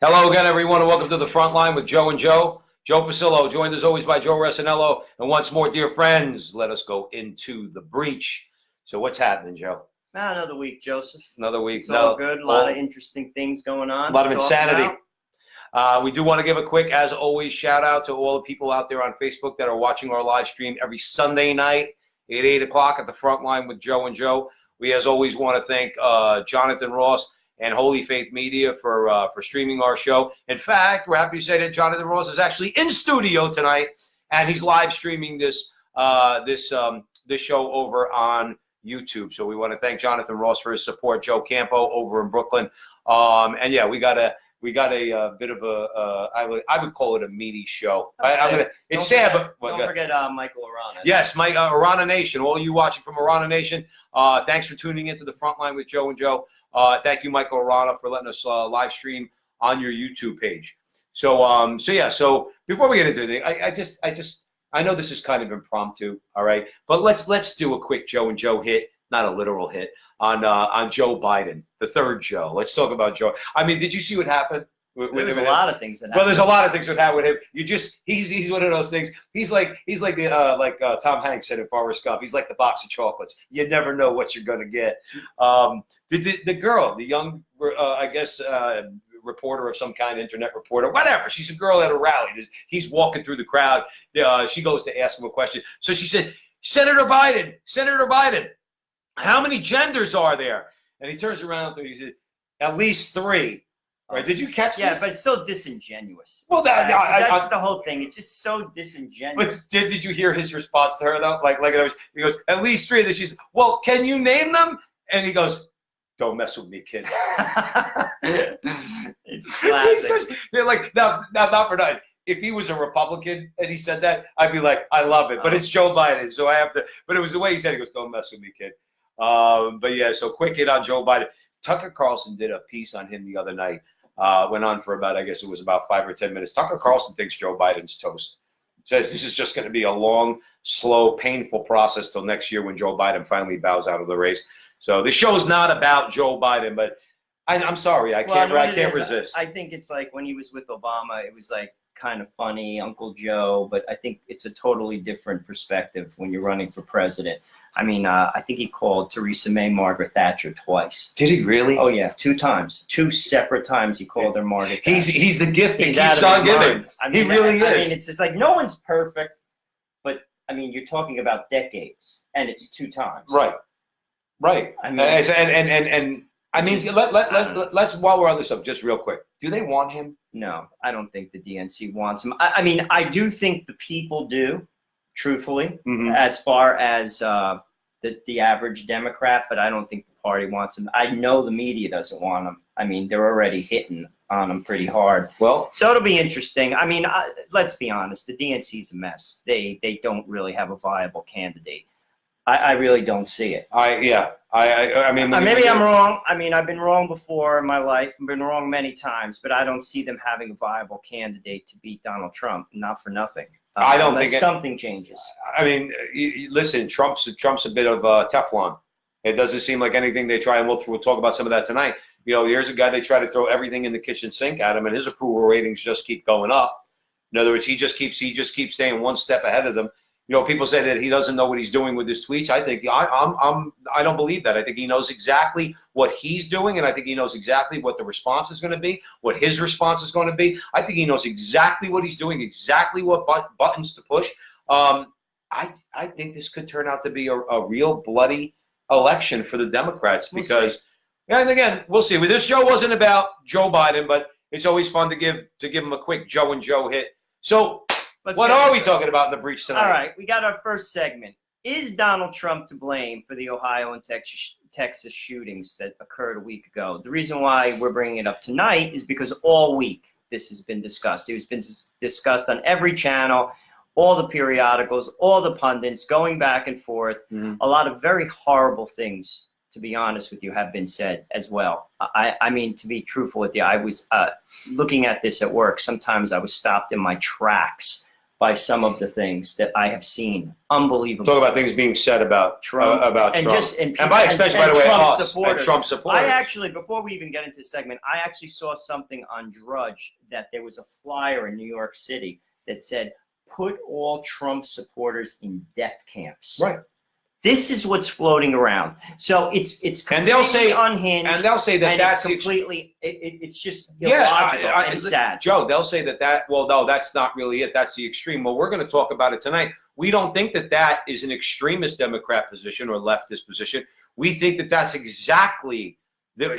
Hello again, everyone, and welcome to the Frontline with Joe and Joe. Joe Pasillo, joined as always by Joe Resinello. And once more, dear friends, let us go into the breach. So what's happening, Joe? Another week, Joseph. Another week. It's all good. A lot of interesting things going on. A lot of insanity. We do want to give a quick, as always, shout out to all the people out there on Facebook that are watching our live stream every Sunday night at 8 o'clock at the Frontline with Joe and Joe. We, as always, want to thank Jonathan Ross and HolyFaith Media for streaming our show. In fact, we're happy to say that Jonathan Ross is actually in studio tonight, and he's live streaming this show over on YouTube. So we want to thank Jonathan Ross for his support. Joe Campo over in Brooklyn, and yeah, we got a bit of a I would call it a meaty show. It's sad, but don't forget Michael Arana. Yes, Mike Arana Nation. All you watching from Arana Nation, thanks for tuning into the Frontline with Joe and Joe. Thank you, Michael Arana, for letting us live stream on your YouTube page. So so before we get into it, I know this is kind of impromptu, all right, but let's do a quick Joe and Joe hit, not a literal hit, on Joe Biden, the third Joe. Let's talk about Joe. I mean, did you see what happened? There's a lot of things that happened. Well, there's a lot of things that happened with him. He's one of those things. He's like Tom Hanks said in Forrest Gump. He's like the box of chocolates. You never know what you're gonna get. The girl, the young, reporter of some kind, internet reporter, whatever. She's a girl at a rally. He's walking through the crowd. She goes to ask him a question. So she said, Senator Biden, how many genders are there? And he turns around and he said, at least 3. Right? Did you catch this? Yeah, but it's so disingenuous. Well, that's the whole thing. It's just so disingenuous. But did you hear his response to her though? He goes, at least 3 of them. She says, well, can you name them? And he goes, don't mess with me, kid. It's classic. They're like, now, not for nothing. If he was a Republican and he said that, I'd be like, I love it. But it's Joe Biden, so I have to. But it was the way he said it. He goes, don't mess with me, kid. But yeah, so quick hit on Joe Biden. Tucker Carlson did a piece on him the other night. Went on for about, I guess it was about 5 or 10 minutes. Tucker Carlson thinks Joe Biden's toast. Says this is just going to be a long, slow, painful process till next year when Joe Biden finally bows out of the race. So the show's not about Joe Biden, but I'm sorry, I can't resist. I think it's like when he was with Obama, it was like kind of funny, Uncle Joe, but I think it's a totally different perspective when you're running for president. I mean, I think he called Theresa May Margaret Thatcher twice. Did he really? Oh yeah, 2 times. 2 separate times he called her Margaret Thatcher. He's the gift that keeps on giving. I mean, he really is. I mean, it's just like no one's perfect, but I mean, you're talking about decades, and it's 2 times. Right. I mean, and I mean, let's while we're on this subject, just real quick. Do they want him? No, I don't think the DNC wants him. I mean, I do think the people do, truthfully, as far as the average Democrat, but I don't think the party wants him. I know the media doesn't want him. I mean, they're already hitting on him pretty hard. Well, so it'll be interesting. I mean, let's be honest. The DNC's a mess. They don't really have a viable candidate. I really don't see it. I mean, maybe I'm wrong. I mean, I've been wrong before in my life. I've been wrong many times, but I don't see them having a viable candidate to beat Donald Trump. Not for nothing. I don't think something changes. I mean, listen, Trump's a bit of Teflon. It doesn't seem like anything they try, and we'll talk about some of that tonight. You know, here's a guy they try to throw everything in the kitchen sink at him, and his approval ratings just keep going up. In other words, he just keeps staying one step ahead of them. You know, people say that he doesn't know what he's doing with his tweets. I think I don't believe that. I think he knows exactly what he's doing, and I think he knows exactly what the response is going to be, what his response is going to be. I think he knows exactly what he's doing, exactly what buttons to push. I think this could turn out to be a real bloody election for the Democrats because, and again, we'll see. This show wasn't about Joe Biden, but it's always fun to give him a quick Joe and Joe hit. So. What are we talking about in the breach tonight? All right, we got our first segment. Is Donald Trump to blame for the Ohio and Texas shootings that occurred a week ago? The reason why we're bringing it up tonight is because all week this has been discussed. It's been discussed on every channel, all the periodicals, all the pundits, going back and forth. A lot of very horrible things, to be honest with you, have been said as well. I mean, to be truthful with you, I was looking at this at work. Sometimes I was stopped in my tracks by some of the things that I have seen. Unbelievable. Talk about things being said about Trump. About And Trump. just- and by extension, by the way, Trump us and supporters. Trump supporters. I actually, before we even get into the segment, I actually saw something on Drudge that there was a flyer in New York City that said, "Put all Trump supporters in death camps." Right. This is what's floating around. So it's completely And they'll say, unhinged. and they'll say that and that's it's completely, it's just yeah, illogical and sad. Joe, they'll say that, well, no, that's not really it. That's the extreme. Well, we're going to talk about it tonight. We don't think that that is an extremist Democrat position or leftist position. We think that that's exactly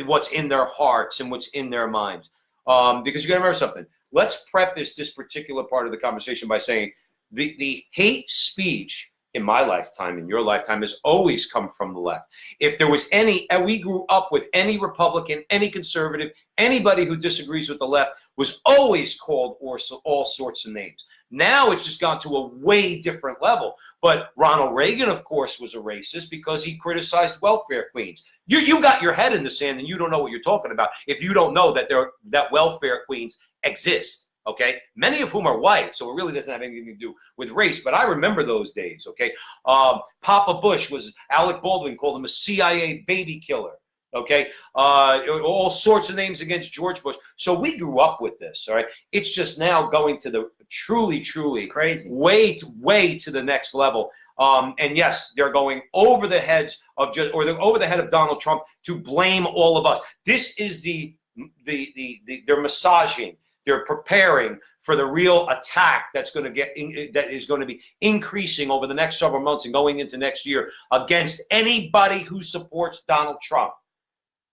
what's in their hearts and what's in their minds. Because you got to remember something. Let's preface this particular part of the conversation by saying the hate speech in my lifetime, in your lifetime, has always come from the left. If there was any, and we grew up with any Republican, any conservative, anybody who disagrees with the left was always called all sorts of names. Now it's just gone to a way different level. But Ronald Reagan, of course, was a racist because he criticized welfare queens. You got your head in the sand and you don't know what you're talking about if you don't know that welfare queens exist. Okay, many of whom are white, so it really doesn't have anything to do with race. But I remember those days. Okay, Papa Bush Alec Baldwin called him a CIA baby killer. Okay, all sorts of names against George Bush. So we grew up with this. All right, it's just now going to the truly It's crazy, way to the next level. And yes, they're going over the heads of they're over the head of Donald Trump to blame all of us. This is they're massaging. They're preparing for the real attack that is going to be increasing over the next several months and going into next year against anybody who supports Donald Trump.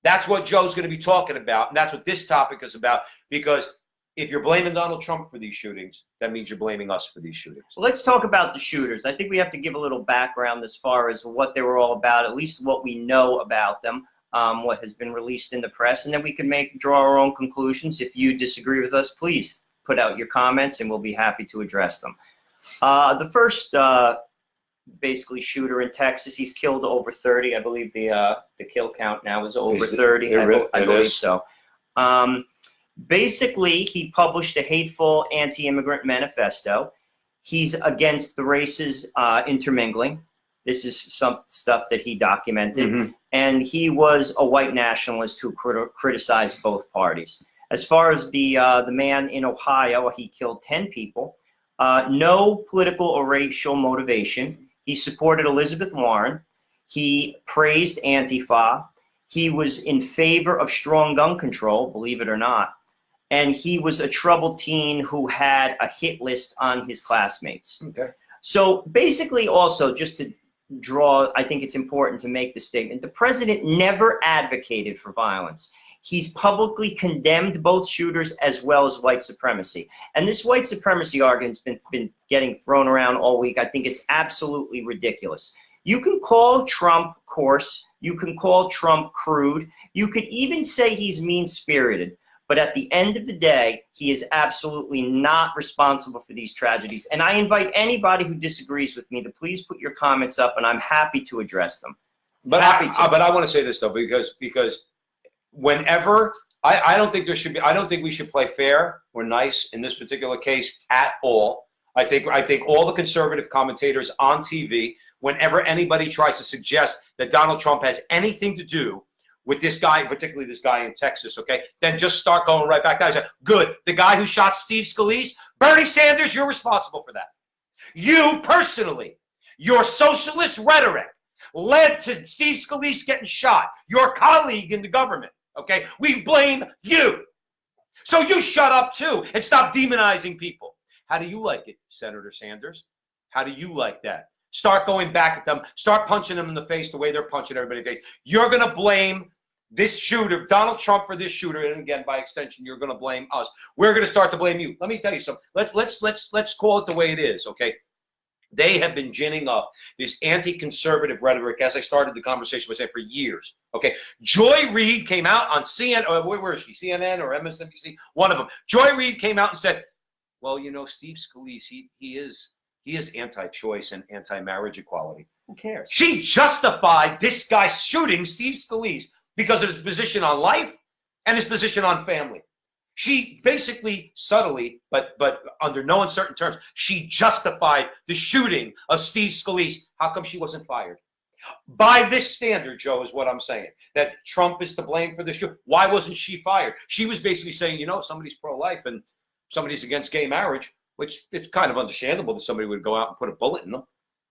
That's what Joe's going to be talking about, and that's what this topic is about. Because if you're blaming Donald Trump for these shootings, that means you're blaming us for these shootings. Well, let's talk about the shooters. I think we have to give a little background as far as what they were all about, at least what we know about them. What has been released in the press, and then we can draw our own conclusions. If you disagree with us, please put out your comments and we'll be happy to address them. The first basically shooter in Texas, he's killed over 30. I believe the kill count now is over 30. I believe so. Basically, he published a hateful anti-immigrant manifesto. He's against the races intermingling. This is some stuff that he documented. Mm-hmm. And he was a white nationalist who criticized both parties. As far as the man in Ohio, he killed 10 people. No political or racial motivation. He supported Elizabeth Warren. He praised Antifa. He was in favor of strong gun control, believe it or not. And he was a troubled teen who had a hit list on his classmates. Okay. So basically also, just to I think it's important to make the statement, the president never advocated for violence. He's publicly condemned both shooters as well as white supremacy. And this white supremacy argument's been getting thrown around all week. I think it's absolutely ridiculous. You can call Trump coarse. You can call Trump crude. You could even say he's mean-spirited. But at the end of the day, he is absolutely not responsible for these tragedies. And I invite anybody who disagrees with me to please put your comments up, and I'm happy to address them. But I want to say this though, because whenever I don't think we should play fair or nice in this particular case at all. I think all the conservative commentators on TV, whenever anybody tries to suggest that Donald Trump has anything to do with this guy, particularly this guy in Texas, okay, then just start going right back down. Say, good, the guy who shot Steve Scalise, Bernie Sanders, you're responsible for that. You personally, your socialist rhetoric led to Steve Scalise getting shot, your colleague in the government, okay? We blame you. So you shut up too and stop demonizing people. How do you like it, Senator Sanders? How do you like that? Start going back at them. Start punching them in the face the way they're punching everybody in the face. You're going to blame this shooter, Donald Trump, for this shooter, and again, by extension, you're going to blame us. We're going to start to blame you. Let me tell you something. Let's call it the way it is, okay? They have been ginning up this anti-conservative rhetoric, as I started the conversation by saying, for years, okay? Joy Reid came out on CNN, where is she? CNN or MSNBC? One of them. Joy Reid came out and said, well, you know, Steve Scalise, he is anti-choice and anti-marriage equality. Who cares? She justified this guy shooting Steve Scalise because of his position on life and his position on family. She basically, subtly, but under no uncertain terms, she justified the shooting of Steve Scalise. How come she wasn't fired? By this standard, Joe, is what I'm saying, that Trump is to blame for the shoot. Why wasn't she fired? She was basically saying, you know, somebody's pro-life and somebody's against gay marriage, which it's kind of understandable that somebody would go out and put a bullet in them.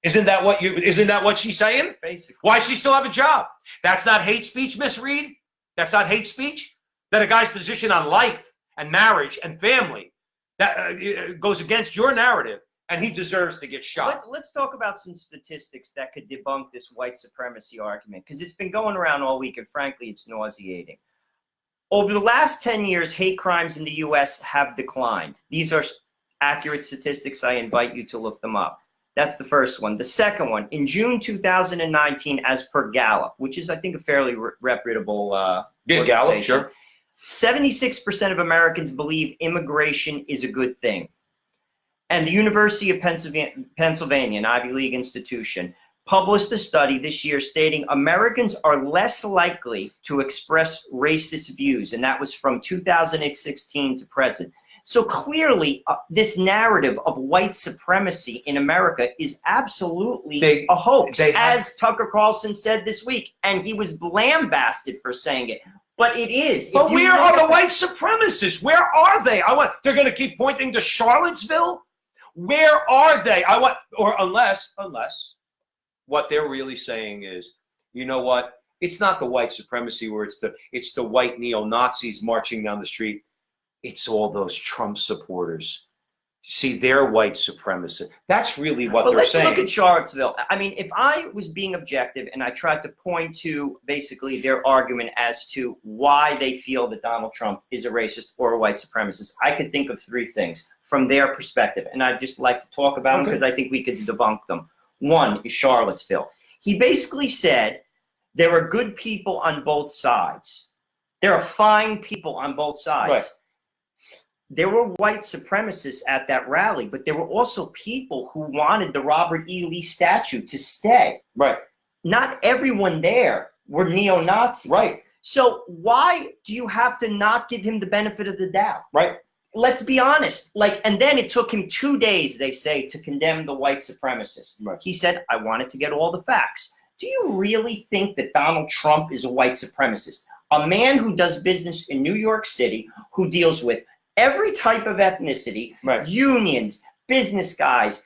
Isn't that what she's saying? Basically. Why does she still have a job? That's not hate speech, Miss Reed? That's not hate speech? That a guy's position on life and marriage and family that goes against your narrative, and he deserves to get shot. Let's talk about some statistics that could debunk this white supremacy argument, because it's been going around all week, and frankly, it's nauseating. Over the last 10 years, hate crimes in the U.S. have declined. These are accurate statistics. I invite you to look them up. That's the first one. The second one, in June 2019, as per Gallup, which is, I think, a fairly reputable Yeah, Gallup, sure. 76% of Americans believe immigration is a good thing. And the University of Pennsylvania, an Ivy League institution, published a study this year stating Americans are less likely to express racist views, and that was from 2016 to present. So clearly, this narrative of white supremacy in America is absolutely a hoax, as Tucker Carlson said this week, and he was lambasted for saying it. But it is. But where are the white supremacists? Where are they? They're going to keep pointing to Charlottesville? Where are they? Unless what they're really saying is, you know what? It's not the white supremacy where it's the white neo-Nazis marching down the street. It's all those Trump supporters. See, they're white supremacists. That's really what they're saying. Let's look at Charlottesville. I mean, if I was being objective and I tried to point to basically their argument as to why they feel that Donald Trump is a racist or a white supremacist, I could think of three things from their perspective. And I'd just like to talk about them because I think we could debunk them. One is Charlottesville. He basically said there are good people on both sides. There are fine people on both sides. Right. There were white supremacists at that rally, but there were also people who wanted the Robert E. Lee statue to stay. Right. Not everyone there were neo-Nazis. Right. So why do you have to not give him the benefit of the doubt? Right. Let's be honest. And then it took him 2 days, they say, to condemn the white supremacists. Right. He said, I wanted to get all the facts. Do you really think that Donald Trump is a white supremacist? A man who does business in New York City, who deals with every type of ethnicity, right. Unions, business guys,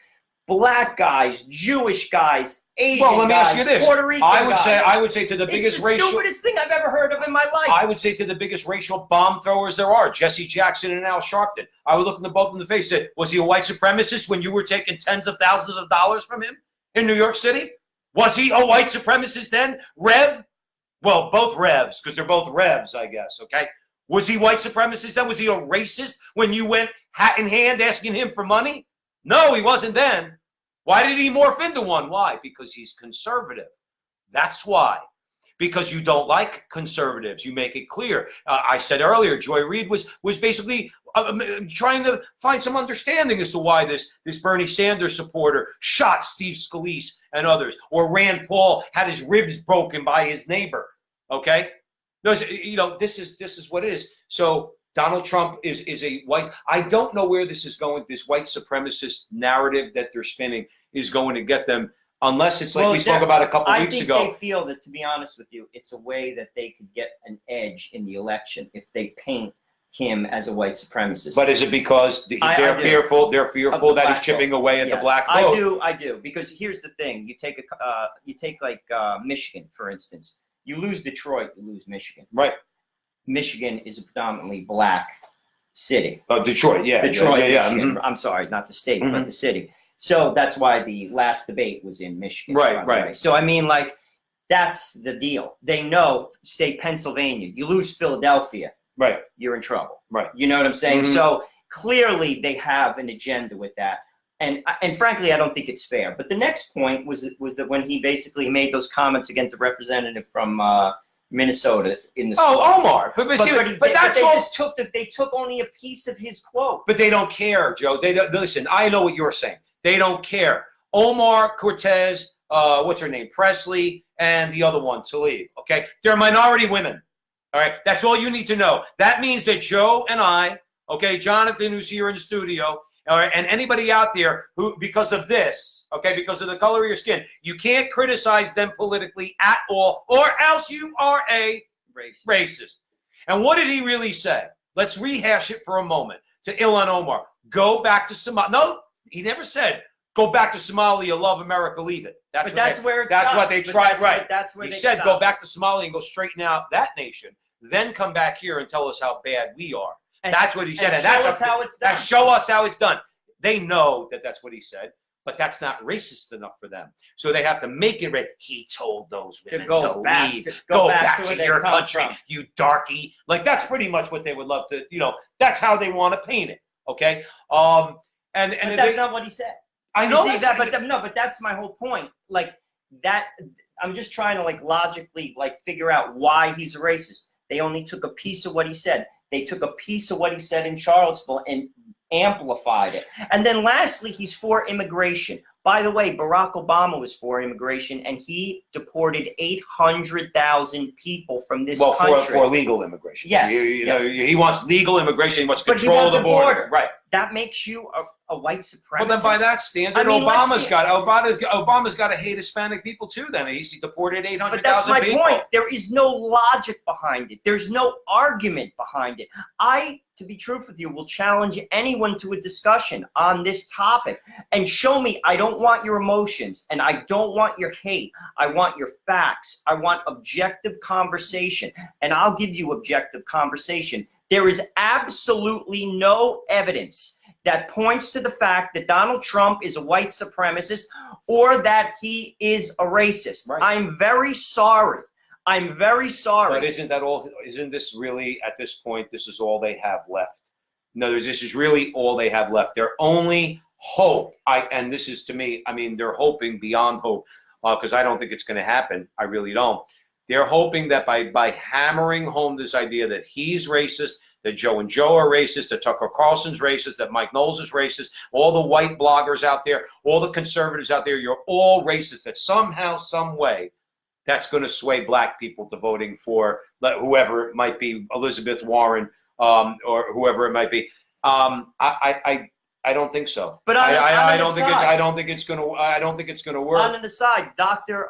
black guys, Jewish guys, Asian well, let me guys, ask you this. Puerto Rican guys. I would say to the biggest racial. It's the stupidest thing I've ever heard of in my life. I would say to the biggest racial bomb throwers there are, Jesse Jackson and Al Sharpton. I would look them both in the face and say, was he a white supremacist when you were taking tens of thousands of dollars from him in New York City? Was he a white supremacist then? Rev? Well, both Revs, because they're both Revs, I guess, okay? Was he white supremacist then? Was he a racist when you went hat in hand asking him for money? No, he wasn't then. Why did he morph into one? Why? Because he's conservative. That's why. Because you don't like conservatives. You make it clear. I said earlier, Joy Reid was basically trying to find some understanding as to why this Bernie Sanders supporter shot Steve Scalise and others, or Rand Paul had his ribs broken by his neighbor. Okay? You know, this is what it is. So Donald Trump is a white. I don't know where this is going. This white supremacist narrative that they're spinning is going to get them, unless it's like we spoke about a couple weeks ago. I think they feel that, to be honest with you, it's a way that they could get an edge in the election if they paint him as a white supremacist. But is it because they're fearful? They're fearful that he's chipping away at the black vote. I do. Because here's the thing: you take like Michigan, for instance. You lose Detroit, you lose Michigan. Right. Michigan is a predominantly black city. Oh, Detroit, yeah. Detroit, yeah. Michigan. Mm-hmm. I'm sorry, not the state, but the city. So that's why the last debate was in Michigan. Right. So, I mean, like, that's the deal. They know, say, Pennsylvania. You lose Philadelphia. Right. You're in trouble. Right. You know what I'm saying? Mm-hmm. So, clearly, they have an agenda with that. And frankly, I don't think it's fair. But the next point was that when he basically made those comments against the representative from Minnesota in the Omar. But that's all. They took only a piece of his quote. But they don't care, Joe. Listen. I know what you're saying. They don't care. Omar, Cortez, what's her name, Presley, and the other one, Tlaib. Okay, they're minority women. All right, that's all you need to know. That means that Joe and I, okay, Jonathan, who's here in the studio, all right, and anybody out there who, because of this, okay, because of the color of your skin, you can't criticize them politically at all, or else you are a racist. And what did he really say? Let's rehash it for a moment. To Ilhan Omar, go back to Somalia. No, he never said, go back to Somalia, love America, leave it. That's what they tried, right. That's where he they said, stopped. go back to Somalia and go straighten out that nation. Then come back here and tell us how bad we are. That's what he said. And show us how it's done. And show us how it's done. They know that that's what he said, but that's not racist enough for them. So they have to make it racist. He told those women to leave. Go back to your country, you darky. Like, that's pretty much what they would love to, that's how they want to paint it. Okay? And that's not what he said. I know that, but that's my whole point. Like, that, I'm just trying to, like, logically, like, figure out why he's a racist. They only took a piece of what he said. They took a piece of what he said in Charlottesville and amplified it. And then lastly, he's for immigration. By the way, Barack Obama was for immigration, and he deported 800,000 people from this country. Well, for legal immigration. Yes. He wants legal immigration. He wants to control the border. Right. That makes you a white supremacist. Well, then by that standard, Obama's got to hate Hispanic people too. Then he deported 800,000 people. But that's my point. There is no logic behind it. There's no argument behind it. To be truthful with you, will challenge anyone to a discussion on this topic and show me. I don't want your emotions and I don't want your hate. I want your facts. I want objective conversation, and I'll give you objective conversation. There is absolutely no evidence that points to the fact that Donald Trump is a white supremacist or that he is a racist. Right. I'm very sorry. I'm very sorry. But isn't that all? Isn't this really, at this point, this is all they have left? No, this is really all they have left. Their only hope, and this is to me, I mean, they're hoping beyond hope, because I don't think it's going to happen. I really don't. They're hoping that by hammering home this idea that he's racist, that Joe and Joe are racist, that Tucker Carlson's racist, that Mike Knowles is racist, all the white bloggers out there, all the conservatives out there, you're all racist, that somehow, some way, that's going to sway black people to voting for whoever it might be, Elizabeth Warren, or whoever it might be. I don't think so. But I don't think it's going to work. On the side, Dr.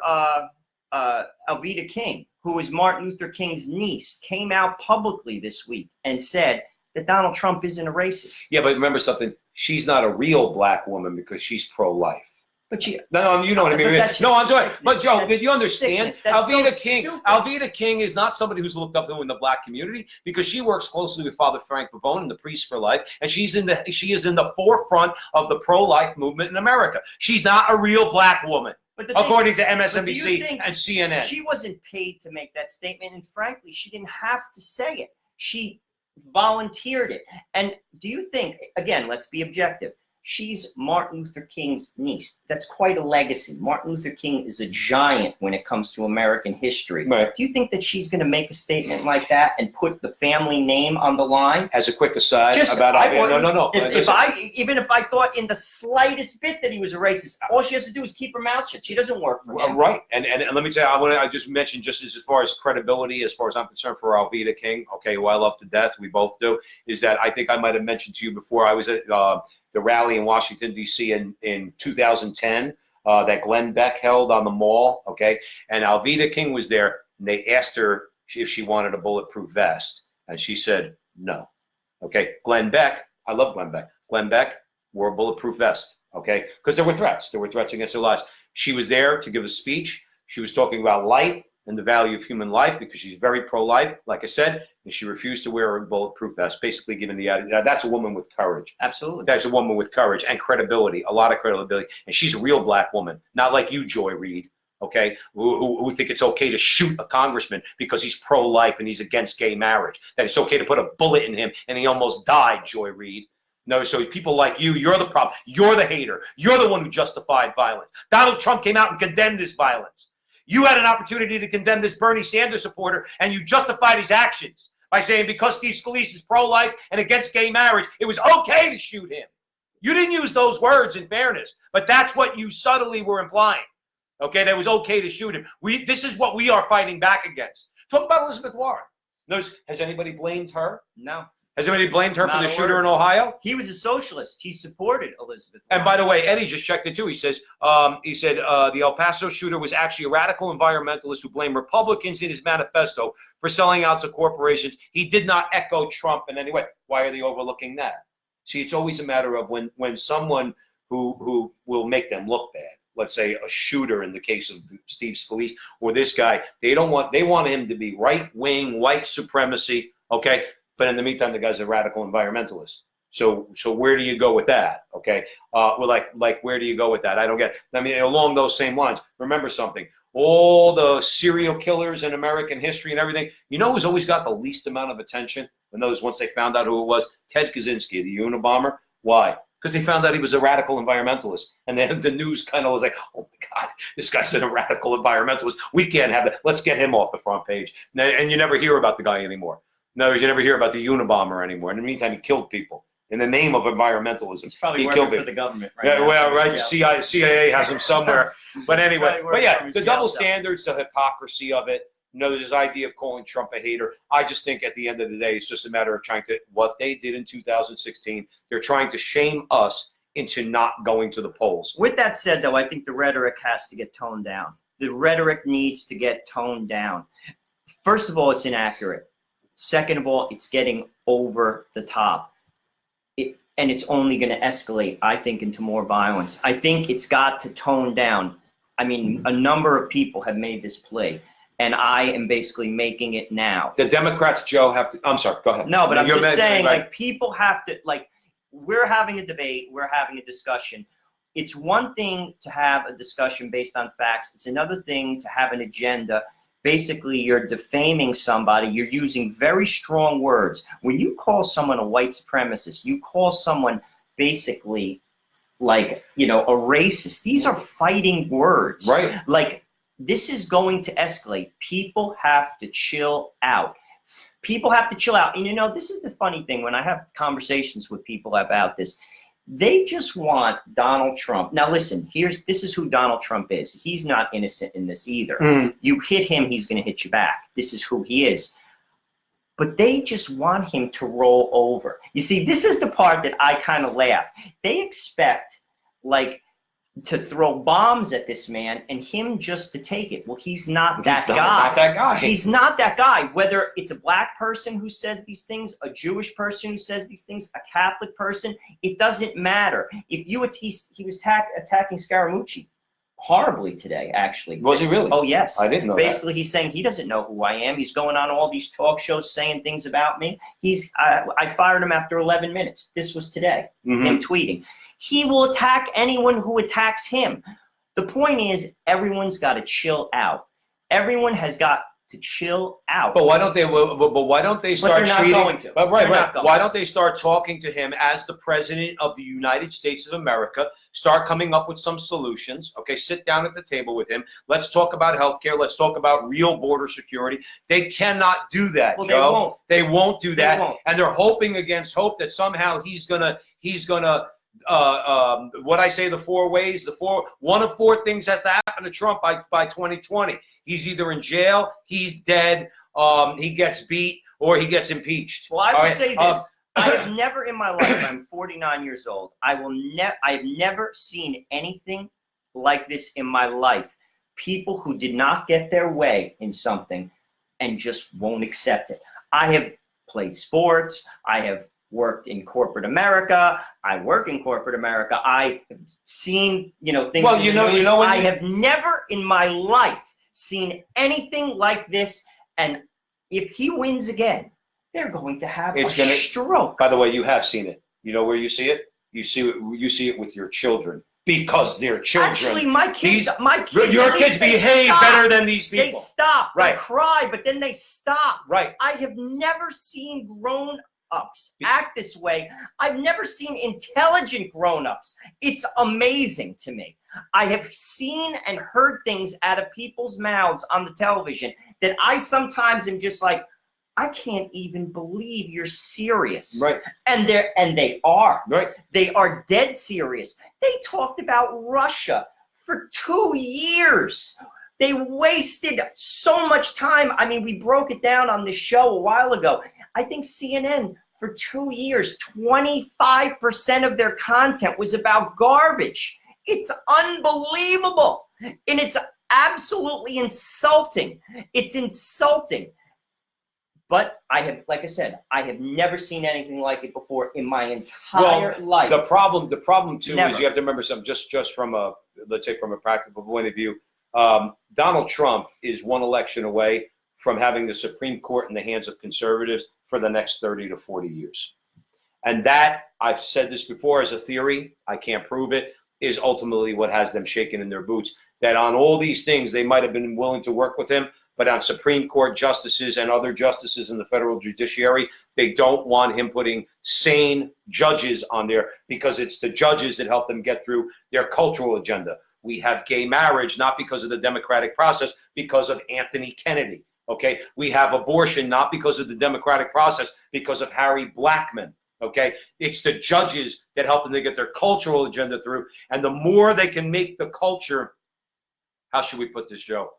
Alveda King, who is Martin Luther King's niece, came out publicly this week and said that Donald Trump isn't a racist. Yeah, but remember something. She's not a real black woman because she's pro-life. But you know what I mean. No, I'm doing. But Joe, did you understand? Alveda King is not somebody who's looked up to in the black community because she works closely with Father Frank Pavone and the Priests for Life, and she is in the forefront of the pro-life movement in America. She's not a real black woman, according to MSNBC and CNN. She wasn't paid to make that statement, and frankly, she didn't have to say it. She volunteered it. And do you think? Again, let's be objective. She's Martin Luther King's niece. That's quite a legacy. Martin Luther King is a giant when it comes to American history. Right. Do you think that she's going to make a statement like that and put the family name on the line? As a quick aside, no. Even if I thought in the slightest bit that he was a racist, all she has to do is keep her mouth shut. She doesn't work for him. Right. And let me tell you, I just mentioned just as far as credibility, as far as I'm concerned, for Alveda King, okay, who I love to death, we both do, is that I think I might have mentioned to you before, I was at the rally in Washington, D.C. in 2010 that Glenn Beck held on the Mall, okay? And Alveda King was there, and they asked her if she wanted a bulletproof vest, and she said no, okay? Glenn Beck, I love Glenn Beck. Glenn Beck wore a bulletproof vest, okay? Because there were threats. There were threats against her lives. She was there to give a speech. She was talking about life and the value of human life because she's very pro-life, like I said, and she refused to wear a bulletproof vest, basically giving the attitude. That's a woman with courage. Absolutely. That's a woman with courage and credibility, a lot of credibility. And she's a real black woman, not like you, Joy Reid, okay, who think it's okay to shoot a congressman because he's pro-life and he's against gay marriage, that it's okay to put a bullet in him and he almost died, Joy Reid. No, so people like you, you're the problem. You're the hater. You're the one who justified violence. Donald Trump came out and condemned this violence. You had an opportunity to condemn this Bernie Sanders supporter, and you justified his actions by saying because Steve Scalise is pro-life and against gay marriage, it was okay to shoot him. You didn't use those words, in fairness, but that's what you subtly were implying, okay, that it was okay to shoot him. This is what we are fighting back against. Talk about Elizabeth Warren. Notice, has anybody blamed her? No. Has anybody blamed her for Not the a shooter word. in Ohio? He was a socialist. He supported Elizabeth And Warren. by the way, Eddie just checked it too. He said the El Paso shooter was actually a radical environmentalist who blamed Republicans in his manifesto for selling out to corporations. He did not echo Trump in any way. Why are they overlooking that? See, it's always a matter of when someone who will make them look bad, let's say a shooter in the case of Steve Scalise or this guy, they want him to be right-wing, white supremacy, okay? But in the meantime, the guy's a radical environmentalist. So where do you go with that? Okay, well, like where do you go with that? I don't get it. I mean, along those same lines, remember something. All the serial killers in American history and everything, you know who's always got the least amount of attention? And those, once they found out who it was, Ted Kaczynski, the Unabomber. Why? Because they found out he was a radical environmentalist. And then the news kind of was like, oh my God, this guy's a radical environmentalist. We can't have that. Let's get him off the front page. And you never hear about the guy anymore. No, you never hear about the Unabomber anymore. In the meantime, he killed people in the name of environmentalism. He's probably he working killed for people. the government right Yeah, now. well, right. The CIA has him somewhere. But anyway, Probably but working yeah, from his the jail double cell. standards, the hypocrisy of it. You know, this idea of calling Trump a hater. I just think at the end of the day, it's just a matter of trying to, what they did in 2016, they're trying to shame us into not going to the polls. With that said, though, I think the rhetoric has to get toned down. The rhetoric needs to get toned down. First of all, it's inaccurate. Second of all, it's getting over the top. And it's only going to escalate, I think, into more violence. I think it's got to tone down. I mean, a number of people have made this plea, and I am basically making it now. The Democrats, Joe, have to, I'm sorry, go ahead. No, but I'm You're just saying, right. like, people have to, like, we're having a debate, we're having a discussion. It's one thing to have a discussion based on facts. It's another thing to have an agenda. Basically, you're defaming somebody. You're using very strong words. When you call someone a white supremacist, you call someone basically like, you know, a racist. These are fighting words. Right. Like, this is going to escalate. People have to chill out. People have to chill out. And, you know, this is the funny thing. When I have conversations with people about this, they just want Donald Trump. Now, listen, this is who Donald Trump is. He's not innocent in this either. You hit him, he's going to hit you back. This is who he is. But they just want him to roll over. You see, this is the part that I kind of laugh. They expect, like, to throw bombs at this man and him just to take it. Well, he's not that guy. Not that guy. He's not that guy. Whether it's a black person who says these things, a Jewish person who says these things, a Catholic person, it doesn't matter. If you he was attacking Scaramucci horribly today, actually. Was he really? Oh, yes. I didn't know Basically, he's saying he doesn't know who I am. He's going on all these talk shows saying things about me. I fired him after 11 minutes. This was today, him tweeting. He will attack anyone who attacks him. The point is, everyone's got to chill out. Everyone has got to chill out. But why don't they? But why don't they start they're not treating? going to. But They're right. not going Why to. don't they start talking to him as the president of the United States of America? Start coming up with some solutions. Okay, sit down at the table with him. Let's talk about healthcare. Let's talk about real border security. They cannot do that, Well, Joe. they won't do that, They won't. and they're hoping against hope that somehow he's gonna. What I say, the four ways, one of four things has to happen to Trump by 2020. He's either in jail, he's dead, he gets beat, or he gets impeached. Well, I will say this. I have never in my life, I'm 49 years old, I've never seen anything like this in my life. People who did not get their way in something and just won't accept it. I have played sports. I have worked in corporate America. I work in corporate America. I have seen, things. Well, I have never in my life seen anything like this. And if he wins again, they're going to have a stroke. By the way, you have seen it. You know where you see it? You see it with your children, because they're children. Actually, my kids, your kids behave better than these people. They stop. Right. They cry, but then they stop. Right. I have never seen grown-ups act this way. I've never seen intelligent grown-ups. It's amazing to me. I have seen and heard things out of people's mouths on the television that I sometimes am just like, I can't even believe you're serious. Right. And they are. Right. They are dead serious. They talked about Russia for 2 years. They wasted so much time. I mean, we broke it down on this show a while ago. I think CNN, for 2 years, 25% of their content was about garbage. It's unbelievable. And it's absolutely insulting. It's insulting. But I have, like I said, I have never seen anything like it before in my entire life. The problem too Never. is you have to remember something. Just from a, let's say, from a practical point of view, Donald Trump is one election away from having the Supreme Court in the hands of conservatives for the next 30 to 40 years. And that, I've said this before as a theory, I can't prove it, is ultimately what has them shaking in their boots. That on all these things, they might have been willing to work with him, but on Supreme Court justices and other justices in the federal judiciary, they don't want him putting sane judges on there because it's the judges that help them get through their cultural agenda. We have gay marriage, not because of the democratic process, because of Anthony Kennedy. Okay, we have abortion, not because of the democratic process, because of Harry Blackmun. Okay, it's the judges that help them to get their cultural agenda through. And the more they can make the culture, how should we put this, Joe?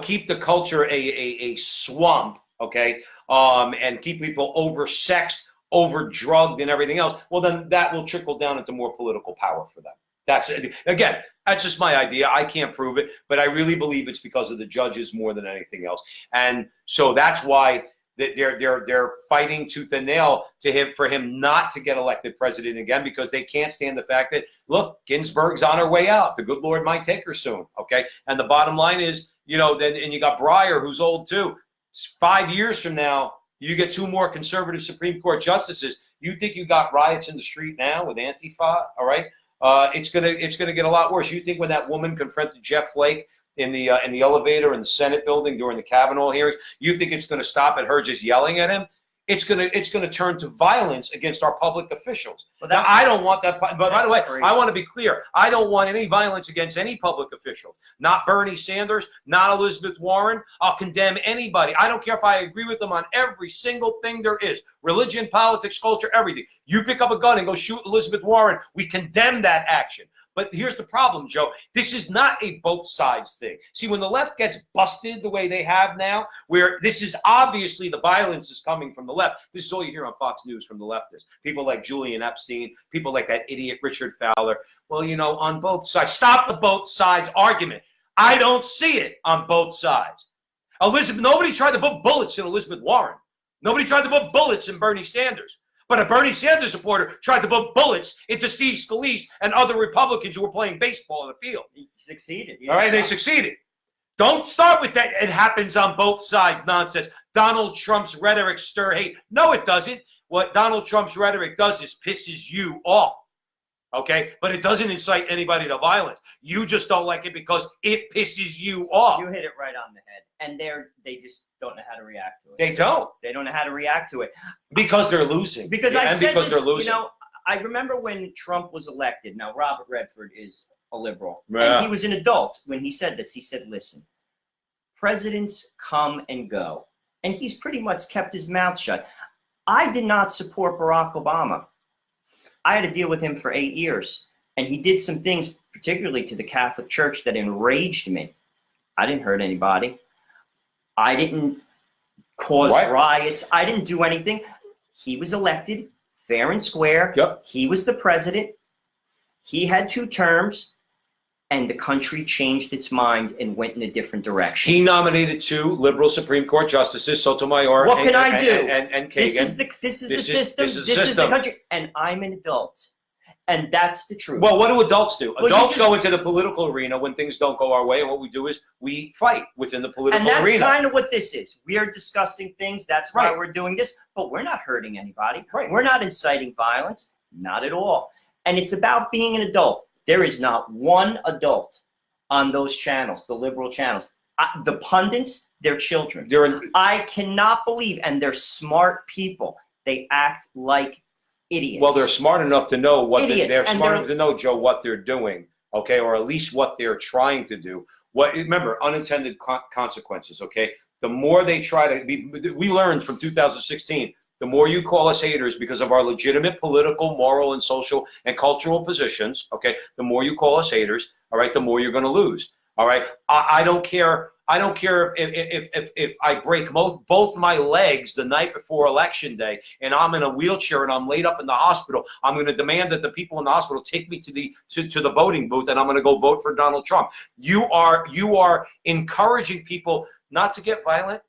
Keep the culture a swamp, okay, and keep people oversexed, overdrugged, and everything else. Well, then that will trickle down into more political power for them. That's again, that's just my idea. I can't prove it, but I really believe it's because of the judges more than anything else. And so that's why they're fighting tooth and nail for him not to get elected president again, because they can't stand the fact that, look, Ginsburg's on her way out. The good Lord might take her soon. Okay, and the bottom line is, and you got Breyer, who's old too. 5 years from now, you get 2 more conservative Supreme Court justices. You think you got riots in the street now with Antifa? All right, it's gonna get a lot worse. You think when that woman confronted Jeff Flake in the elevator in the Senate building during the Kavanaugh hearings, you think it's gonna stop at her just yelling at him? It's gonna turn to violence against our public officials. Well, now, I don't want that. But by the way, crazy. I want to be clear. I don't want any violence against any public official. Not Bernie Sanders. Not Elizabeth Warren. I'll condemn anybody. I don't care if I agree with them on every single thing there is. Religion, politics, culture, everything. You pick up a gun and go shoot Elizabeth Warren. We condemn that action. But here's the problem, Joe. This is not a both sides thing. See, when the left gets busted the way they have now, where this is obviously the violence is coming from the left. This is all you hear on Fox News from the leftists. People like Julian Epstein, people like that idiot Richard Fowler. Well, on both sides. Stop the both sides argument. I don't see it on both sides. Nobody tried to put bullets in Elizabeth Warren. Nobody tried to put bullets in Bernie Sanders. But a Bernie Sanders supporter tried to put bullets into Steve Scalise and other Republicans who were playing baseball in the field. He succeeded. Yeah. All right, they succeeded. Don't start with that. It happens on both sides nonsense. Donald Trump's rhetoric stir hate. No, it doesn't. What Donald Trump's rhetoric does is pisses you off. Okay? But it doesn't incite anybody to violence. You just don't like it because it pisses you off. You hit it right on the head. And they just don't know how to react to it. They don't. They don't know how to react to it. Because they're losing. Because they're losing. I remember when Trump was elected. Now, Robert Redford is a liberal. Yeah. And he was an adult when he said this. He said, listen, presidents come and go. And he's pretty much kept his mouth shut. I did not support Barack Obama. I had to deal with him for 8 years. And he did some things, particularly to the Catholic Church, that enraged me. I didn't hurt anybody. I didn't cause riots. I didn't do anything. He was elected fair and square. Yep. He was the president. He had 2 terms, and the country changed its mind and went in a different direction. He nominated 2 liberal Supreme Court justices, Sotomayor what can I do? And Kagan. This is the system. This is the country. And I'm an adult. And that's the truth. Well, what do adults do? Adults go into the political arena when things don't go our way, and what we do is we fight within the political arena. And that's kind of what this is. We are discussing things. That's why we're doing this. But we're not hurting anybody. Right. We're not inciting violence. Not at all. And it's about being an adult. There is not one adult on those channels, the liberal channels. The pundits, they're children. I cannot believe, and they're smart people. They act like idiots. Well, they're smart enough to know what they're smart enough to know, Joe, what they're doing, okay, or at least what they're trying to do. Remember, unintended consequences, okay? The more they try to be, we learned from 2016, the more you call us haters because of our legitimate political, moral, and social and cultural positions, okay, the more you call us haters, all right, the more you're going to lose. All right. I don't care. I don't care if I break both my legs the night before election day and I'm in a wheelchair and I'm laid up in the hospital. I'm going to demand that the people in the hospital take me to the voting booth, and I'm going to go vote for Donald Trump. You are encouraging people not to get violent,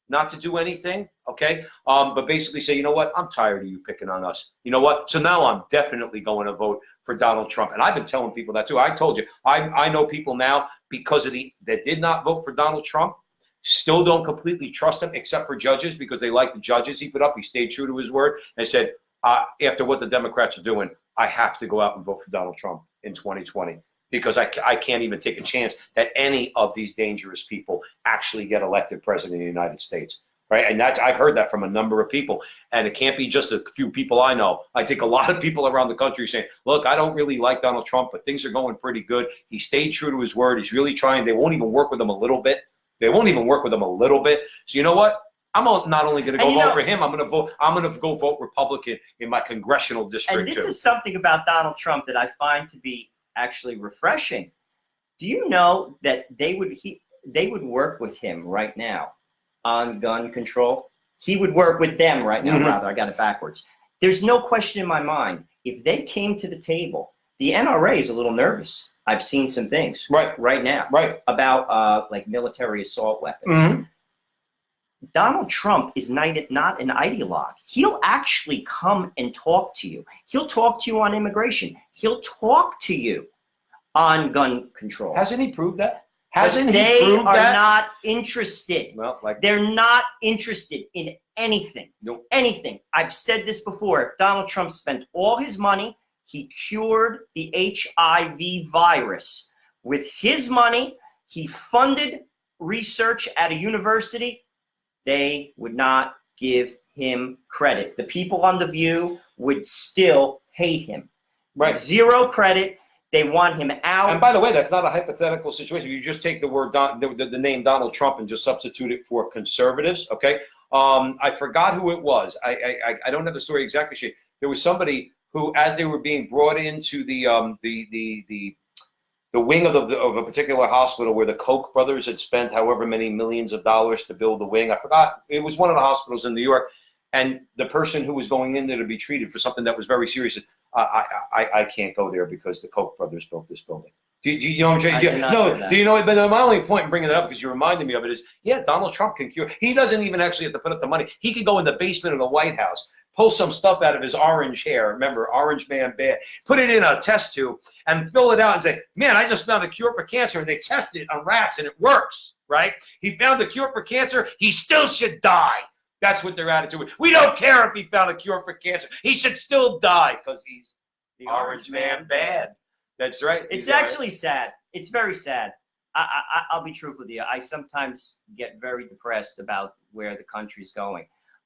not to do anything, okay? But basically say, you know what? I'm tired of you picking on us. You know what? So now I'm definitely going to vote for Donald Trump. And I've been telling people that too. I told you, I know people now because of that did not vote for Donald Trump, still don't completely trust him except for judges because they like the judges he put up. He stayed true to his word and said, after what the Democrats are doing, I have to go out and vote for Donald Trump in 2020 because I can't even take a chance that any of these dangerous people actually get elected president of the United States. Right? And I've heard that from a number of people, and it can't be just a few people I know. I think a lot of people around the country are saying, look, I don't really like Donald Trump, but things are going pretty good. He stayed true to his word. He's really trying. They won't even work with him a little bit. They won't even work with him a little bit. So you know what? I'm not only going to go vote for him, I'm going to go vote Republican in my congressional district. And this is something about Donald Trump that I find to be actually refreshing. Do you know that they would work with him right now on gun control? He would work with them right now, rather. I got it backwards. There's no question in my mind. If they came to the table, the NRA is a little nervous. I've seen some things right now about like military assault weapons. Donald Trump is not an ideologue. He'll actually come and talk to you. He'll talk to you on immigration. He'll talk to you on gun control. Hasn't he proved that? They are not interested. Well, they're not interested in anything. Nope. Anything. I've said this before. If Donald Trump spent all his money, he cured the HIV virus. With his money, he funded research at a university. They would not give him credit. The people on The View would still hate him. Right. Zero credit. They want him out. And by the way, that's not a hypothetical situation. You just take the word, the name Donald Trump and just substitute it for conservatives, okay? I forgot who it was. I don't have the story exactly straight. There was somebody who, as they were being brought into the wing of a particular hospital where the Koch brothers had spent however many millions of dollars to build the wing. I forgot. It was one of the hospitals in New York. And the person who was going in there to be treated for something that was very serious said, I can't go there because the Koch brothers built this building. Do you know what I'm saying? No, do you know? But my only point in bringing it up, because you reminded me of it, is, yeah, Donald Trump can cure. He doesn't even actually have to put up the money. He could go in the basement of the White House, pull some stuff out of his orange hair. Remember, Orange Man Bad. Put it in a test tube and fill it out and say, man, I just found a cure for cancer. And they tested it on rats and it works, right? He found the cure for cancer. He still should die. That's what their attitude. We don't care if he found a cure for cancer. He should still die because he's the Orange Man Bad. That's right. It's actually sad. It's very sad. I'll be truthful with you. I sometimes get very depressed about where the country's going.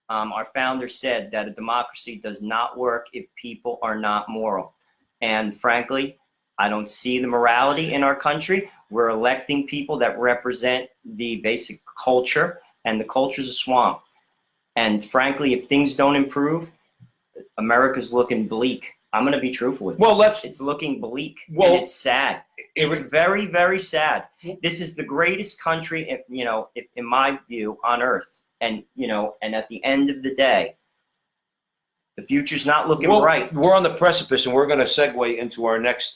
Our founder said that a democracy does not work if people are not moral. And frankly, I don't see the morality in our country. We're electing people that represent the basic culture, and the culture's a swamp. And frankly, if things don't improve, America's looking bleak. I'm going to be truthful with you. Well, it's looking bleak, and it's sad. It's very, very sad. This is the greatest country, in my view, on earth. And, and at the end of the day, the future's not looking bright. We're on the precipice, and we're going to segue into our next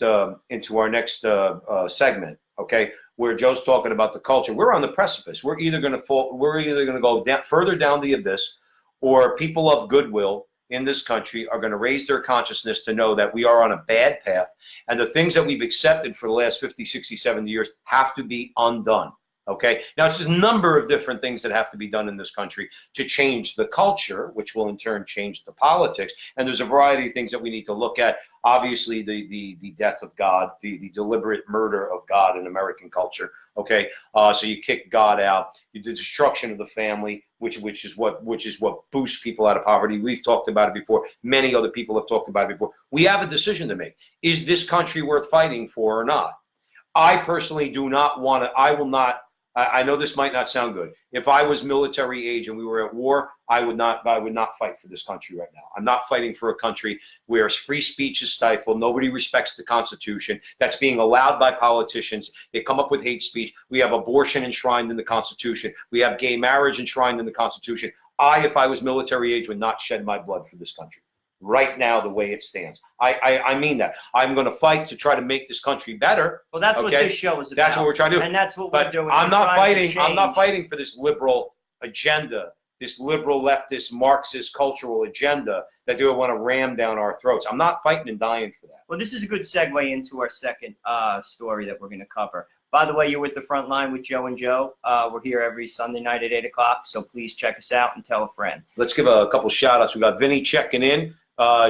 segment. Okay, where Joe's talking about the culture. We're on the precipice. We're either going to fall. We're either going to go further down the abyss, or people of goodwill in this country are going to raise their consciousness to know that we are on a bad path, and the things that we've accepted for the last 50, 60, 70 years have to be undone. Okay. Now, it's a number of different things that have to be done in this country to change the culture, which will in turn change the politics. And there's a variety of things that we need to look at. Obviously, the death of God, the deliberate murder of God in American culture. Okay. So you kick God out, the destruction of the family, which is what boosts people out of poverty. We've talked about it before. Many other people have talked about it before. We have a decision to make. Is this country worth fighting for or not? I personally do not want to. I will not I know this might not sound good. If I was military age and we were at war, I would not fight for this country right now. I'm not fighting for a country where free speech is stifled. Nobody respects the Constitution. That's being allowed by politicians. They come up with hate speech. We have abortion enshrined in the Constitution. We have gay marriage enshrined in the Constitution. If I was military age, would not shed my blood for this country right now, the way it stands. I mean that. I'm going to fight to try to make this country better. Well, that's what this show is about. That's what we're trying to do. And that's what we're doing. I'm not fighting for this liberal agenda, this liberal leftist Marxist cultural agenda that they want to ram down our throats. I'm not fighting and dying for that. Well, this is a good segue into our second story that we're going to cover. By the way, you're with the Frontline with Joe and Joe. We're here every Sunday night at 8 o'clock, so please check us out and tell a friend. Let's give a couple shout outs. We got Vinny checking in.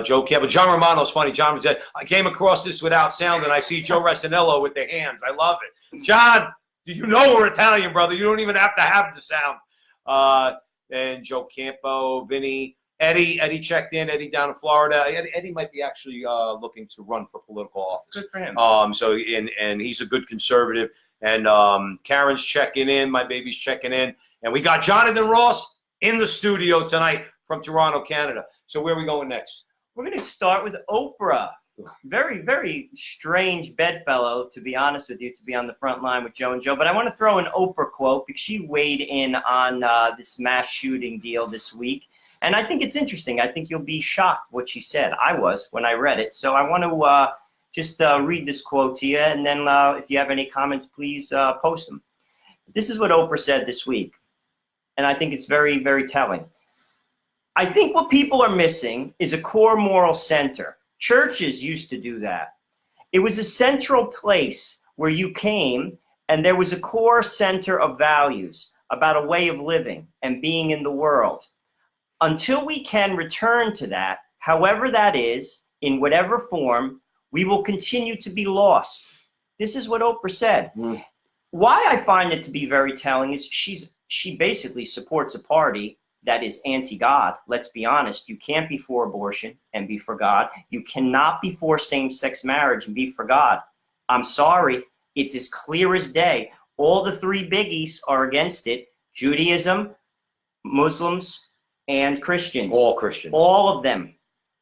Joe Campbell. John Romano's funny. John said, I came across this without sound, and I see Joe Resinello with the hands. I love it. John, you know we're Italian, brother. You don't even have to have the sound. And Joe Campo, Vinny, Eddie checked in. Eddie down in Florida. Eddie might be actually looking to run for political office. Good for him. And he's a good conservative. And Karen's checking in. My baby's checking in. And we got Jonathan Ross in the studio tonight from Toronto, Canada. So where are we going next? We're going to start with Oprah. Very, very strange bedfellow, to be honest with you, to be on the front line with Joe and Joe. But I want to throw an Oprah quote because she weighed in on this mass shooting deal this week. And I think it's interesting. I think you'll be shocked what she said. I was when I read it. So I want to just read this quote to you. And then if you have any comments, please post them. This is what Oprah said this week. And I think it's very, very telling. I think what people are missing is a core moral center. Churches used to do that. It was a central place where you came and there was a core center of values about a way of living and being in the world. Until we can return to that, however that is, in whatever form, we will continue to be lost. This is what Oprah said. Why I find it to be very telling is she basically supports a party that is anti-God. Let's be honest. You can't be for abortion and be for God. You cannot be for same-sex marriage and be for God. I'm sorry. It's as clear as day. All the three biggies are against it. Judaism, Muslims, and Christians. All Christians. All of them.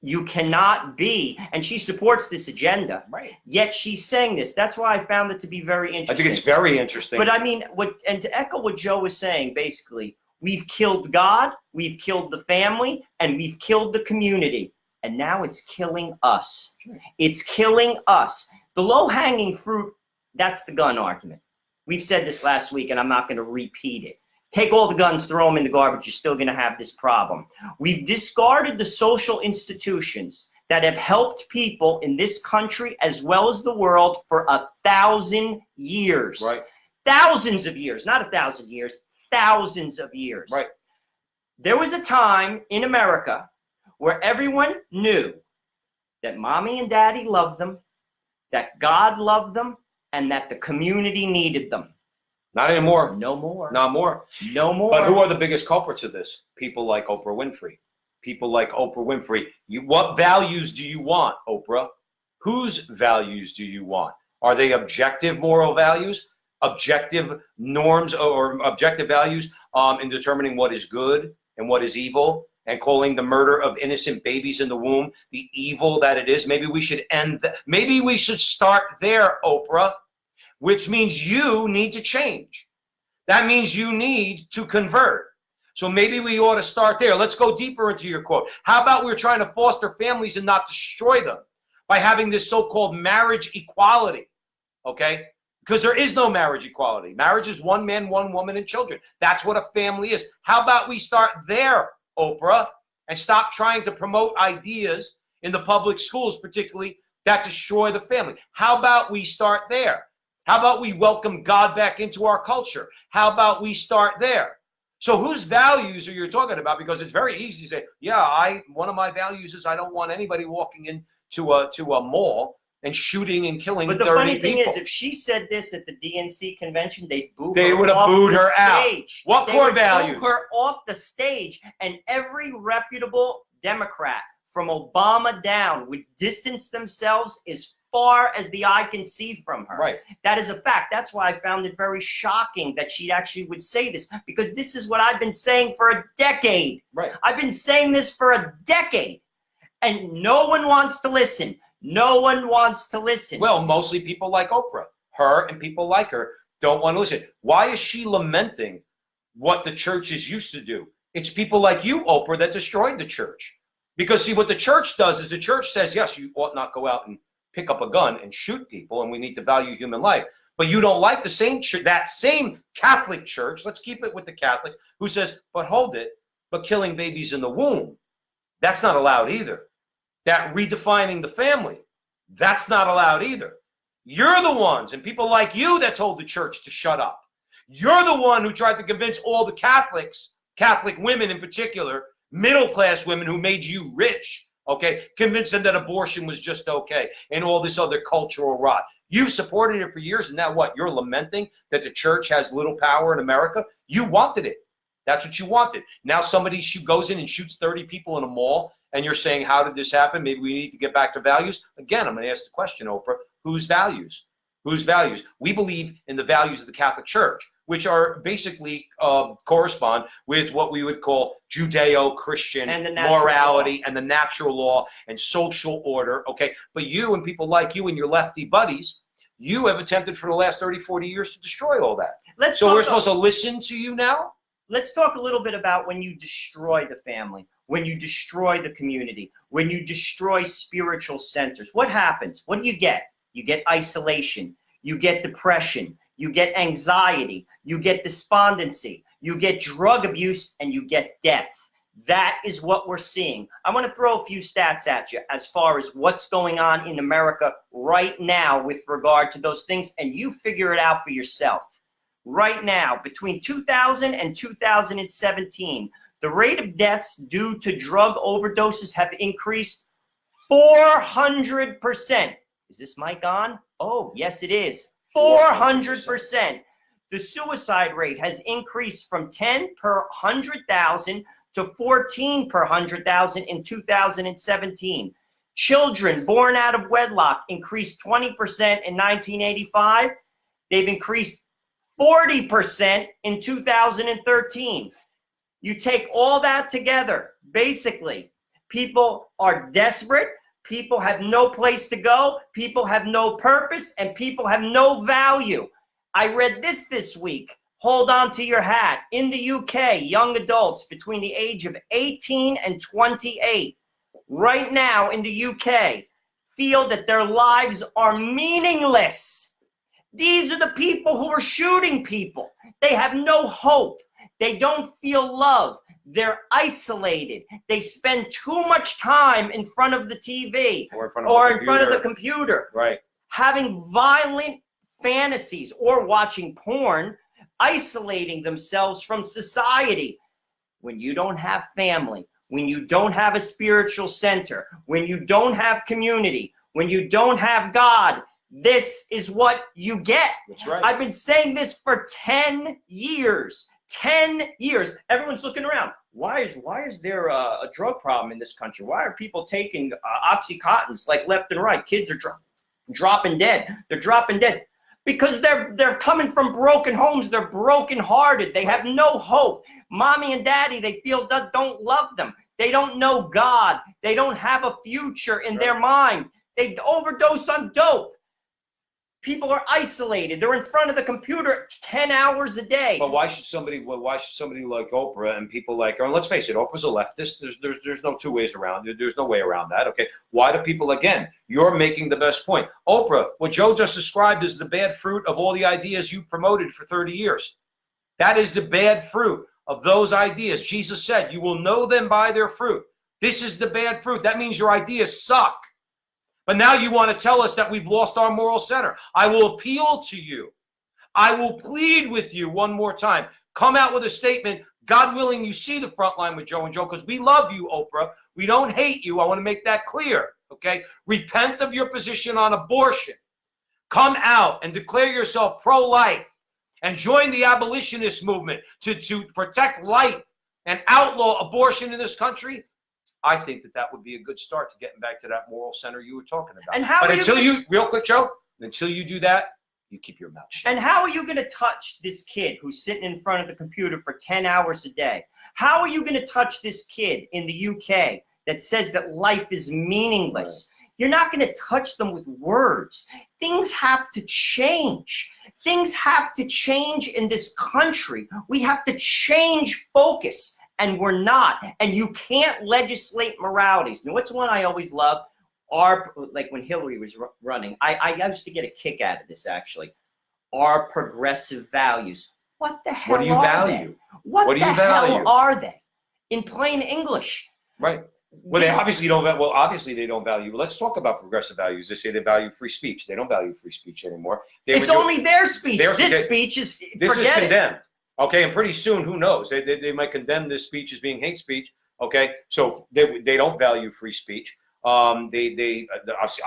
You cannot be, and she supports this agenda. Right. Yet she's saying this. That's why I found it to be very interesting. I think it's very interesting. But I mean, and to echo what Joe was saying, basically, we've killed God, we've killed the family, and we've killed the community. And now it's killing us. It's killing us. The low-hanging fruit, that's the gun argument. We've said this last week, and I'm not going to repeat it. Take all the guns, throw them in the garbage, you're still going to have this problem. We've discarded the social institutions that have helped people in this country as well as the world for 1,000 years. Right. Thousands of years, not 1,000 years. Thousands of years. Right. There was a time in America where everyone knew that mommy and daddy loved them, that God loved them, and that the community needed them. Not anymore. No more. Not more. No more. But who are the biggest culprits of this? People like Oprah Winfrey. People like Oprah Winfrey. What values do you want, Oprah? Whose values do you want? Are they objective moral values? Objective norms or objective values in determining what is good and what is evil, and calling the murder of innocent babies in the womb the evil that it is? Maybe we should end that. Maybe we should start there, Oprah, which means you need to change. That means you need to convert. So maybe we ought to start there. Let's go deeper into your quote. How about we're trying to foster families and not destroy them by having this so-called marriage equality, okay? Because there is no marriage equality. Marriage is one man, one woman, and children. That's what a family is. How about we start there, Oprah, and stop trying to promote ideas in the public schools, particularly, that destroy the family? How about we start there? How about we welcome God back into our culture? How about we start there? So whose values are you talking about? Because it's very easy to say, yeah, one of my values is I don't want anybody walking into a mall and shooting and killing 30 people. But the funny thing is, if she said this at the DNC convention, they would have booed her out. What core values? They would boo her off the stage, and every reputable Democrat from Obama down would distance themselves as far as the eye can see from her. Right. That is a fact. That's why I found it very shocking that she actually would say this, because this is what I've been saying for a decade. Right. I've been saying this for a decade, and no one wants to listen. No one wants to listen. Well, mostly people like Oprah. Her and people like her don't want to listen. Why is she lamenting what the churches used to do? It's people like you, Oprah, that destroyed the church. Because see, what the church does is the church says, yes, you ought not go out and pick up a gun and shoot people, and we need to value human life. But you don't like the same that same Catholic church, let's keep it with the Catholic, who says, but hold it, but killing babies in the womb, that's not allowed either. That redefining the family, that's not allowed either. You're the ones, and people like you, that told the church to shut up. You're the one who tried to convince all the Catholics, Catholic women in particular, middle-class women who made you rich, okay, convince them that abortion was just okay and all this other cultural rot. You've supported it for years, and now what? You're lamenting that the church has little power in America? You wanted it. That's what you wanted. Now somebody goes in and shoots 30 people in a mall, and you're saying, how did this happen? Maybe we need to get back to values. Again, I'm going to ask the question, Oprah, whose values? Whose values? We believe in the values of the Catholic Church, which are basically correspond with what we would call Judeo-Christian morality and the natural law and social order, okay? But you and people like you and your lefty buddies, you have attempted for the last 30, 40 years to destroy all that. So we're supposed to listen to you now? Let's talk a little bit about when you destroy the family, when you destroy the community, when you destroy spiritual centers. What happens? What do you get? You get isolation, you get depression, you get anxiety, you get despondency, you get drug abuse, and you get death. That is what we're seeing. I want to throw a few stats at you as far as what's going on in America right now with regard to those things, and you figure it out for yourself. Right now, between 2000 and 2017, the rate of deaths due to drug overdoses have increased 400%. Is this mic on? Oh, yes, it is. 400%. The suicide rate has increased from 10 per 100,000 to 14 per 100,000 in 2017. Children born out of wedlock increased 20% in 1985. They've increased 40% in 2013. You take all that together, basically, people are desperate, people have no place to go, people have no purpose, and people have no value. I read this week. Hold on to your hat. In the UK, young adults between the age of 18 and 28, right now in the UK, feel that their lives are meaningless. These are the people who are shooting people. They have no hope. They don't feel love. They're isolated. They spend too much time in front of the TV or in front of the computer. Right. Having violent fantasies or watching porn, isolating themselves from society. When you don't have family, when you don't have a spiritual center, when you don't have community, when you don't have God, this is what you get. That's right. I've been saying this for 10 years. 10 years. Everyone's looking around. Why is there a drug problem in this country? Why are people taking Oxycontins like left and right? Kids are dropping dead. They're dropping dead because they're coming from broken homes. They're brokenhearted. They have no hope. Mommy and daddy, they feel that don't love them. They don't know God. They don't have a future in their mind. They overdose on dope. People are isolated. They're in front of the computer 10 hours a day. But why should somebody like Oprah and people like her, and let's face it, Oprah's a leftist. There's no two ways around it. There's no way around that, okay? Why do people, again, you're making the best point. Oprah, what Joe just described is the bad fruit of all the ideas you promoted for 30 years. That is the bad fruit of those ideas. Jesus said, you will know them by their fruit. This is the bad fruit. That means your ideas suck. But now you want to tell us that we've lost our moral center. I will appeal to you. I will plead with you one more time. Come out with a statement. God willing, you see the front line with Joe and Joe, because we love you, Oprah. We don't hate you. I want to make that clear, okay? Repent of your position on abortion. Come out and declare yourself pro-life and join the abolitionist movement to protect life and outlaw abortion in this country. I think that would be a good start to getting back to that moral center you were talking about. And how but are you real quick, Joe, until you do that, you keep your mouth shut. And how are you going to touch this kid who's sitting in front of the computer for 10 hours a day? How are you going to touch this kid in the UK that says that life is meaningless? Right. You're not going to touch them with words. Things have to change. Things have to change in this country. We have to change focus, and we're not. And you can't legislate moralities. Now, what's one I always love? Like when Hillary was running, I used to get a kick out of this, actually. Our progressive values. What the hell what do you are value? they? What do the you value? hell are they? In plain English. Right. Well, they obviously don't. Well, obviously they don't value. Let's talk about progressive values. They say they value free speech. They don't value free speech anymore. It's only their speech. This speech is. This is condemned. Okay, and pretty soon, who knows? They might condemn this speech as being hate speech. Okay, so they don't value free speech. They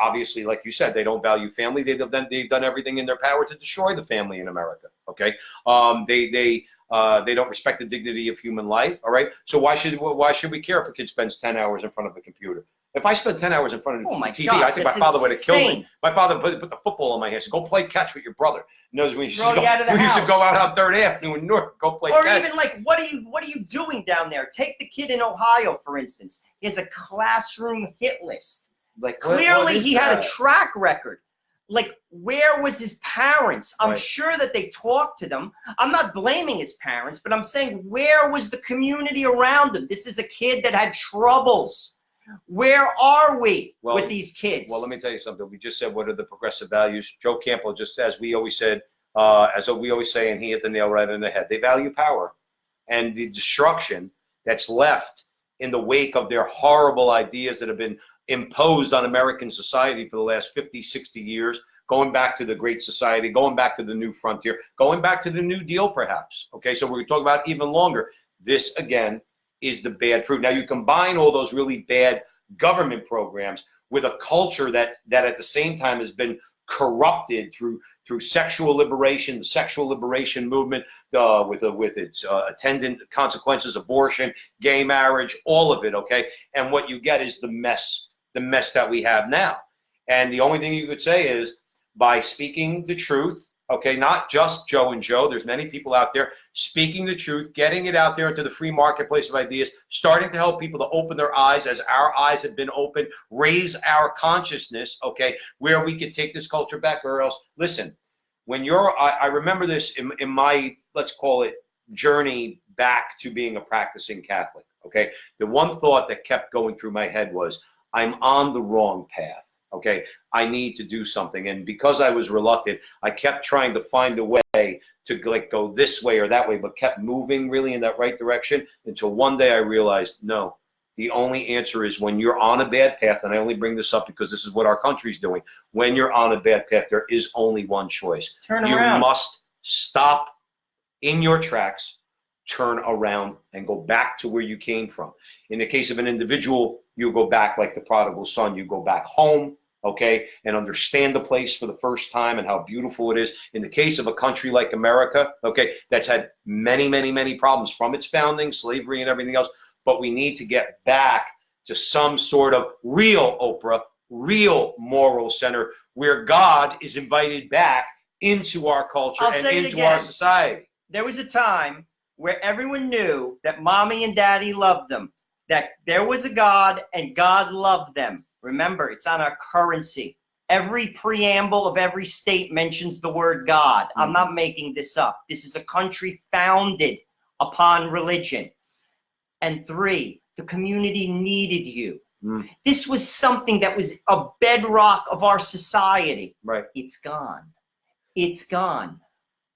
obviously, like you said, they don't value family. They've done everything in their power to destroy the family in America. Okay, they don't respect the dignity of human life. All right, so why should we care if a kid spends 10 hours in front of a computer? If I spent 10 hours in front of the TV, gosh, I think my father would have killed me. My father put the football in my hand. So go play catch with your brother. Knows we used to go out on 3rd Avenue in Newark, go play catch. Or even like, what are you doing down there? Take the kid in Ohio, for instance. He has a classroom hit list. Like clearly he had a track record. Like, where was his parents? I'm sure that they talked to them. I'm not blaming his parents, but I'm saying, where was the community around him? This is a kid that had troubles. Where are we with these kids? Well, let me tell you something. We just said, what are the progressive values? Joe Campbell, just as we always said, as we always say, and he hit the nail right on the head. They value power, and the destruction that's left in the wake of their horrible ideas that have been imposed on American society for the last 50, 60 years, going back to the Great Society, going back to the New Frontier, going back to the New Deal, perhaps. Okay, so we're going to talk about even longer. This, again, is the bad fruit. Now, you combine all those really bad government programs with a culture that at the same time has been corrupted through sexual liberation, the sexual liberation movement, with its attendant consequences, abortion, gay marriage, all of it, okay? And what you get is the mess that we have now. And the only thing you could say is, by speaking the truth, okay, not just Joe and Joe, there's many people out there speaking the truth, getting it out there into the free marketplace of ideas, starting to help people to open their eyes as our eyes have been opened, raise our consciousness, okay, where we could take this culture back, or else, listen, when I remember this in my, let's call it, journey back to being a practicing Catholic, okay, the one thought that kept going through my head was, I'm on the wrong path. Okay, I need to do something. And because I was reluctant, I kept trying to find a way to like go this way or that way, but kept moving really in that right direction until one day I realized, no, the only answer is when you're on a bad path, and I only bring this up because this is what our country's doing. When you're on a bad path, there is only one choice. Turn around. You must stop in your tracks, turn around, and go back to where you came from. In the case of an individual, you go back like the prodigal son. You go back home, okay, and understand the place for the first time and how beautiful it is. In the case of a country like America, okay, that's had many, many, many problems from its founding, slavery and everything else, but we need to get back to some sort of real Oprah, real moral center where God is invited back into our culture and into our society. There was a time where everyone knew that mommy and daddy loved them, that there was a God and God loved them. Remember, it's on our currency. Every preamble of every state mentions the word God. I'm not making this up. This is a country founded upon religion. And 3, the community needed you. This was something that was a bedrock of our society. Right. It's gone. It's gone.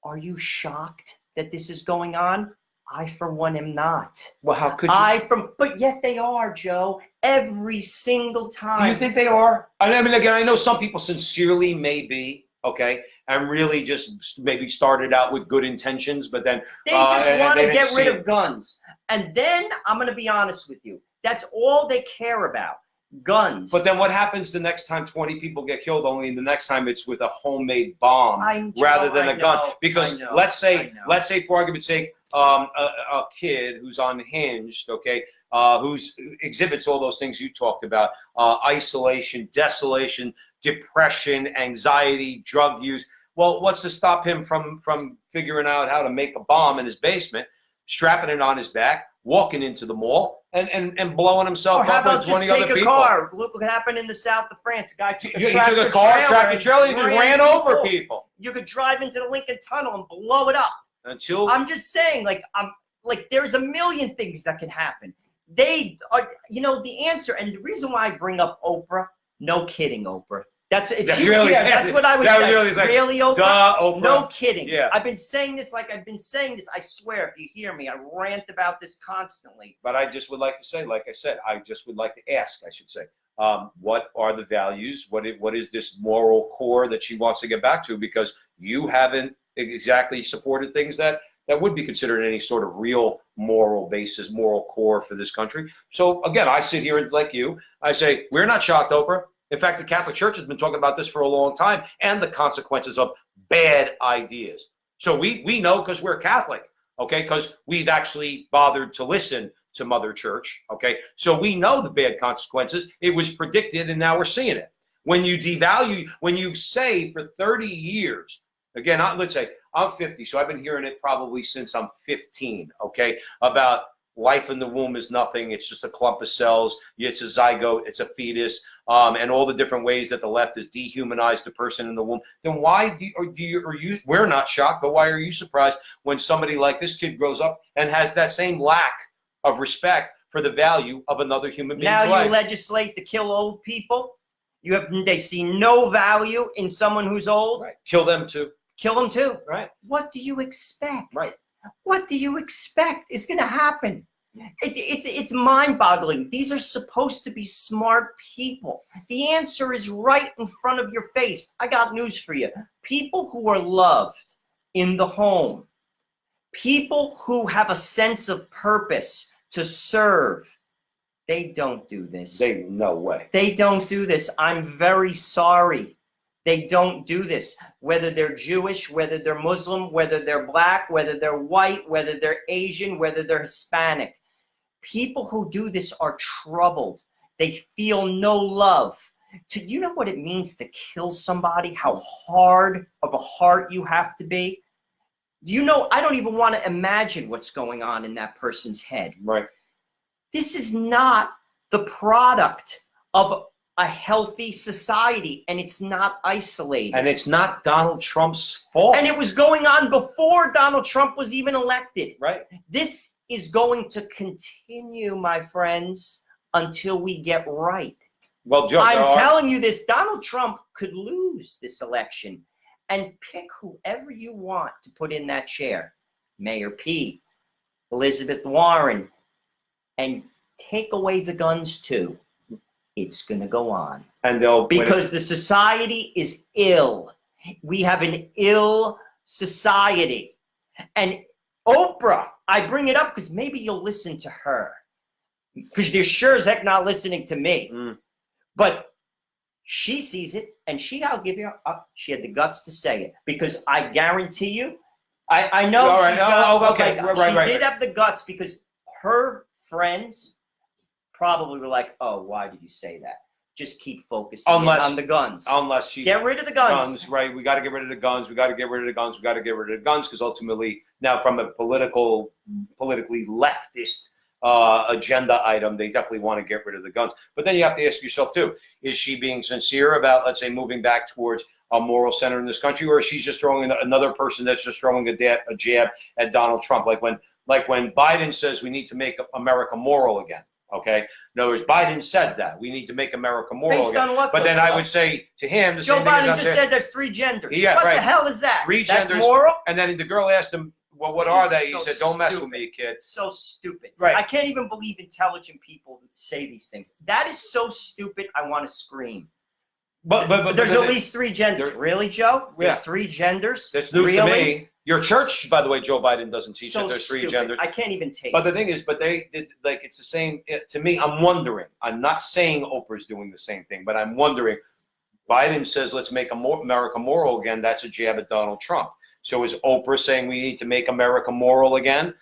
Are you shocked that this is going on? I, for one, am not. Well, how could you? But yet they are, Joe. Every single time. Do you think they are? I mean, again, I know some people sincerely may be, okay, and really just maybe started out with good intentions, but then they just want to get rid of guns. And then I'm going to be honest with you. That's all they care about. guns. But then what happens the next time 20 people get killed? Only the next time it's with a homemade bomb rather than a gun. Because let's say for argument's sake, a kid who's unhinged, okay, who exhibits all those things you talked about, isolation, desolation, depression, anxiety, drug use. Well, what's to stop him from figuring out how to make a bomb in his basement, strapping it on his back, walking into the mall, and blowing himself up with 20 other people? Or how about just take a car? Look what happened in the south of France. A guy took a tractor trailer, and ran over people. You could drive into the Lincoln Tunnel and blow it up. I'm just saying, like, there's a million things that can happen. They are, the answer, and the reason why I bring up Oprah, no kidding, Oprah. That's what I would say. Really, Oprah? Duh, Oprah? No kidding. Yeah. I've been saying this I swear, if you hear me, I rant about this constantly. But I just would like to say, like I said, I just would like to ask, I should say, what are the values? What is this moral core that she wants to get back to? Because you haven't exactly supported things that would be considered any sort of real moral basis, moral core for this country. So again, I sit here like you, I say, we're not shocked, Oprah. In fact, the Catholic Church has been talking about this for a long time and the consequences of bad ideas. So we know because we're Catholic, okay, because we've actually bothered to listen to Mother Church, okay? So we know the bad consequences. It was predicted and now we're seeing it. When you devalue, when you say for 30 years, again, let's say I'm 50, so I've been hearing it probably since I'm 15, okay, about life in the womb is nothing. It's just a clump of cells. It's a zygote. It's a fetus, and all the different ways that the left has dehumanized the person in the womb. Then why we're not shocked, but why are you surprised when somebody like this kid grows up and has that same lack of respect for the value of another human being's life? Now you legislate to kill old people. They see no value in someone who's old. Right. Kill them too. Kill them too. Right. What do you expect? Right. What do you expect is going to happen? It's mind-boggling. These are supposed to be smart people. The answer is right in front of your face. I got news for you. People who are loved in the home, people who have a sense of purpose to serve, they don't do this. No way. They don't do this. I'm very sorry. They don't do this, whether they're Jewish, whether they're Muslim, whether they're black, whether they're white, whether they're Asian, whether they're Hispanic. People who do this are troubled. They feel no love. Do you know what it means to kill somebody? How hard of a heart you have to be? Do you know, I don't even want to imagine what's going on in that person's head. Right. This is not the product of a healthy society, and it's not isolated. And it's not Donald Trump's fault. And it was going on before Donald Trump was even elected. Right. This is going to continue, my friends, until we get right. Well, Joe, I'm telling you this, Donald Trump could lose this election and pick whoever you want to put in that chair. Mayor Pete, Elizabeth Warren, and take away the guns too. It's going to go on. And because the society is ill. We have an ill society. And Oprah, I bring it up because maybe you'll listen to her. Because you're sure as heck not listening to me. But she sees it, and I'll give you, she had the guts to say it. Because I guarantee you, I know she did have the guts because her friends probably were like, oh, why did you say that? Just keep focusing on the guns. Unless she get rid of the guns. Right. We got to get rid of the guns. We got to get rid of the guns. We got to get rid of the guns because ultimately, now from a politically leftist agenda item, they definitely want to get rid of the guns. But then you have to ask yourself too: is she being sincere about, let's say, moving back towards a moral center in this country, or is she just throwing another person that's just throwing a jab at Donald Trump, like when Biden says we need to make America moral again? Okay. In other words, Biden said that we need to make America moral Based again. on what? But then I would say to him, Joe Biden just said there's 3 genders. Yeah, what right. the hell is that? 3 genders. That's moral? And then the girl asked him, well, what are they? He said, don't mess with me, kid. So stupid. Right. I can't even believe intelligent people say these things. That is so stupid, I want to scream. But there's at least 3 genders. Really, Joe? There's 3 genders? That's news to me. Your church, by the way, Joe Biden doesn't teach So that there's three stupid. genders. I can't even take But the thing is, but they did, like, it's the same. To me, I'm wondering. I'm not saying Oprah's doing the same thing, but I'm wondering. Biden says, let's make America moral again. That's a jab at Donald Trump. So is Oprah saying we need to make America moral again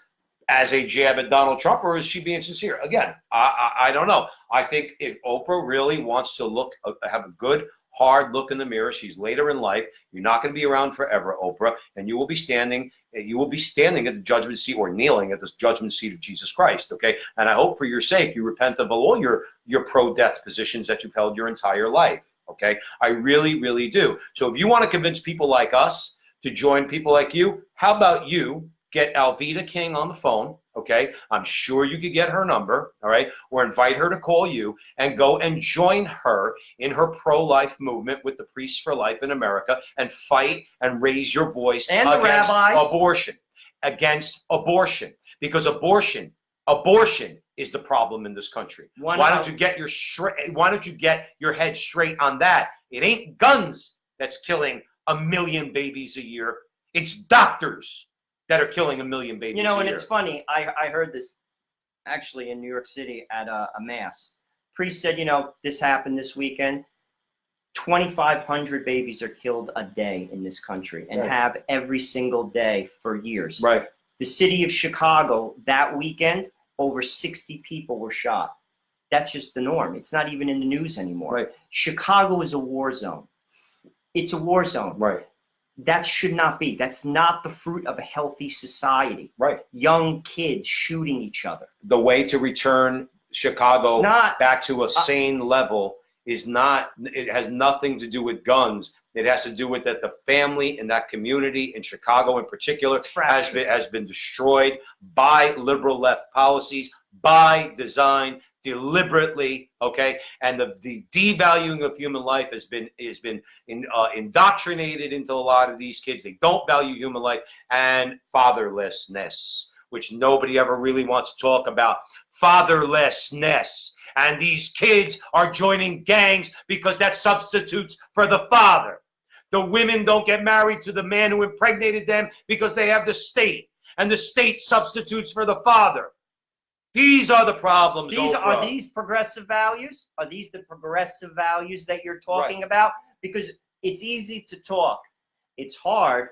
as a jab at Donald Trump, or is she being sincere? Again, I don't know. I think if Oprah really wants to have a good, hard look in the mirror, she's later in life. You're not going to be around forever, Oprah, and you will be standing at the judgment seat, or kneeling at the judgment seat of Jesus Christ. Okay, and I hope for your sake you repent of all your pro-death positions that you've held your entire life. Okay, I really, really do. So if you want to convince people like us to join people like you, how about you get Alveda King on the phone? Okay, I'm sure you could get her number, all right, or invite her to call you and go and join her in her pro-life movement with the Priests for Life in America and fight and raise your voice And the against rabbis. abortion, because abortion is the problem in this country. Why don't you get your head straight on that? It ain't guns that's killing 1 million babies a year. It's doctors that are killing 1 million babies a year. and it's funny. I heard this actually in New York City at a mass. Priest said, this happened this weekend. 2,500 babies are killed a day in this country, and have every single day for years. Right. The city of Chicago that weekend, over 60 people were shot. That's just the norm. It's not even in the news anymore. Right. Chicago is a war zone. It's a war zone. Right. That should not be. That's not the fruit of a healthy society. Right. Young kids shooting each other. The way to return Chicago back to a sane level is not, it has nothing to do with guns. It has to do with that the family in that community, in Chicago in particular, has been destroyed by liberal left policies, by design, deliberately, okay? And the devaluing of human life has been indoctrinated into a lot of these kids. They don't value human life, and fatherlessness, which nobody ever really wants to talk about. Fatherlessness. And these kids are joining gangs because that substitutes for the father. The women don't get married to the man who impregnated them because they have the state, and the state substitutes for the father. These are the problems. Are these progressive values? Are these the progressive values that you're talking about? Because it's easy to talk. It's hard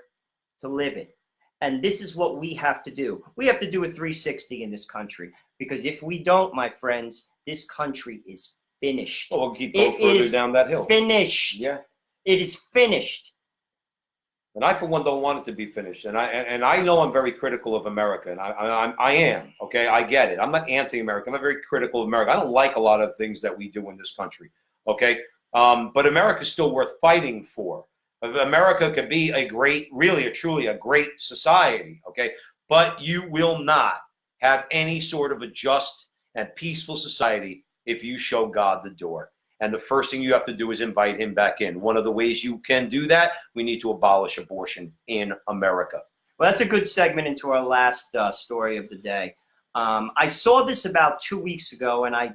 to live it. And this is what we have to do. We have to do a 360 in this country. Because if we don't, my friends, this country is finished. Well, we'll keep going further down that hill. Finished. Yeah. It is finished. And I, for one, don't want it to be finished. And I know I'm very critical of America, and I am. Okay, I get it. I'm not anti-American. I'm very critical of America. I don't like a lot of things that we do in this country. Okay, but America is still worth fighting for. America could be truly a great society. Okay, but you will not have any sort of a just and peaceful society if you show God the door. And the first thing you have to do is invite him back in. One of the ways you can do that, we need to abolish abortion in America. Well, that's a good segment into our last story of the day. I saw this about 2 weeks ago, and I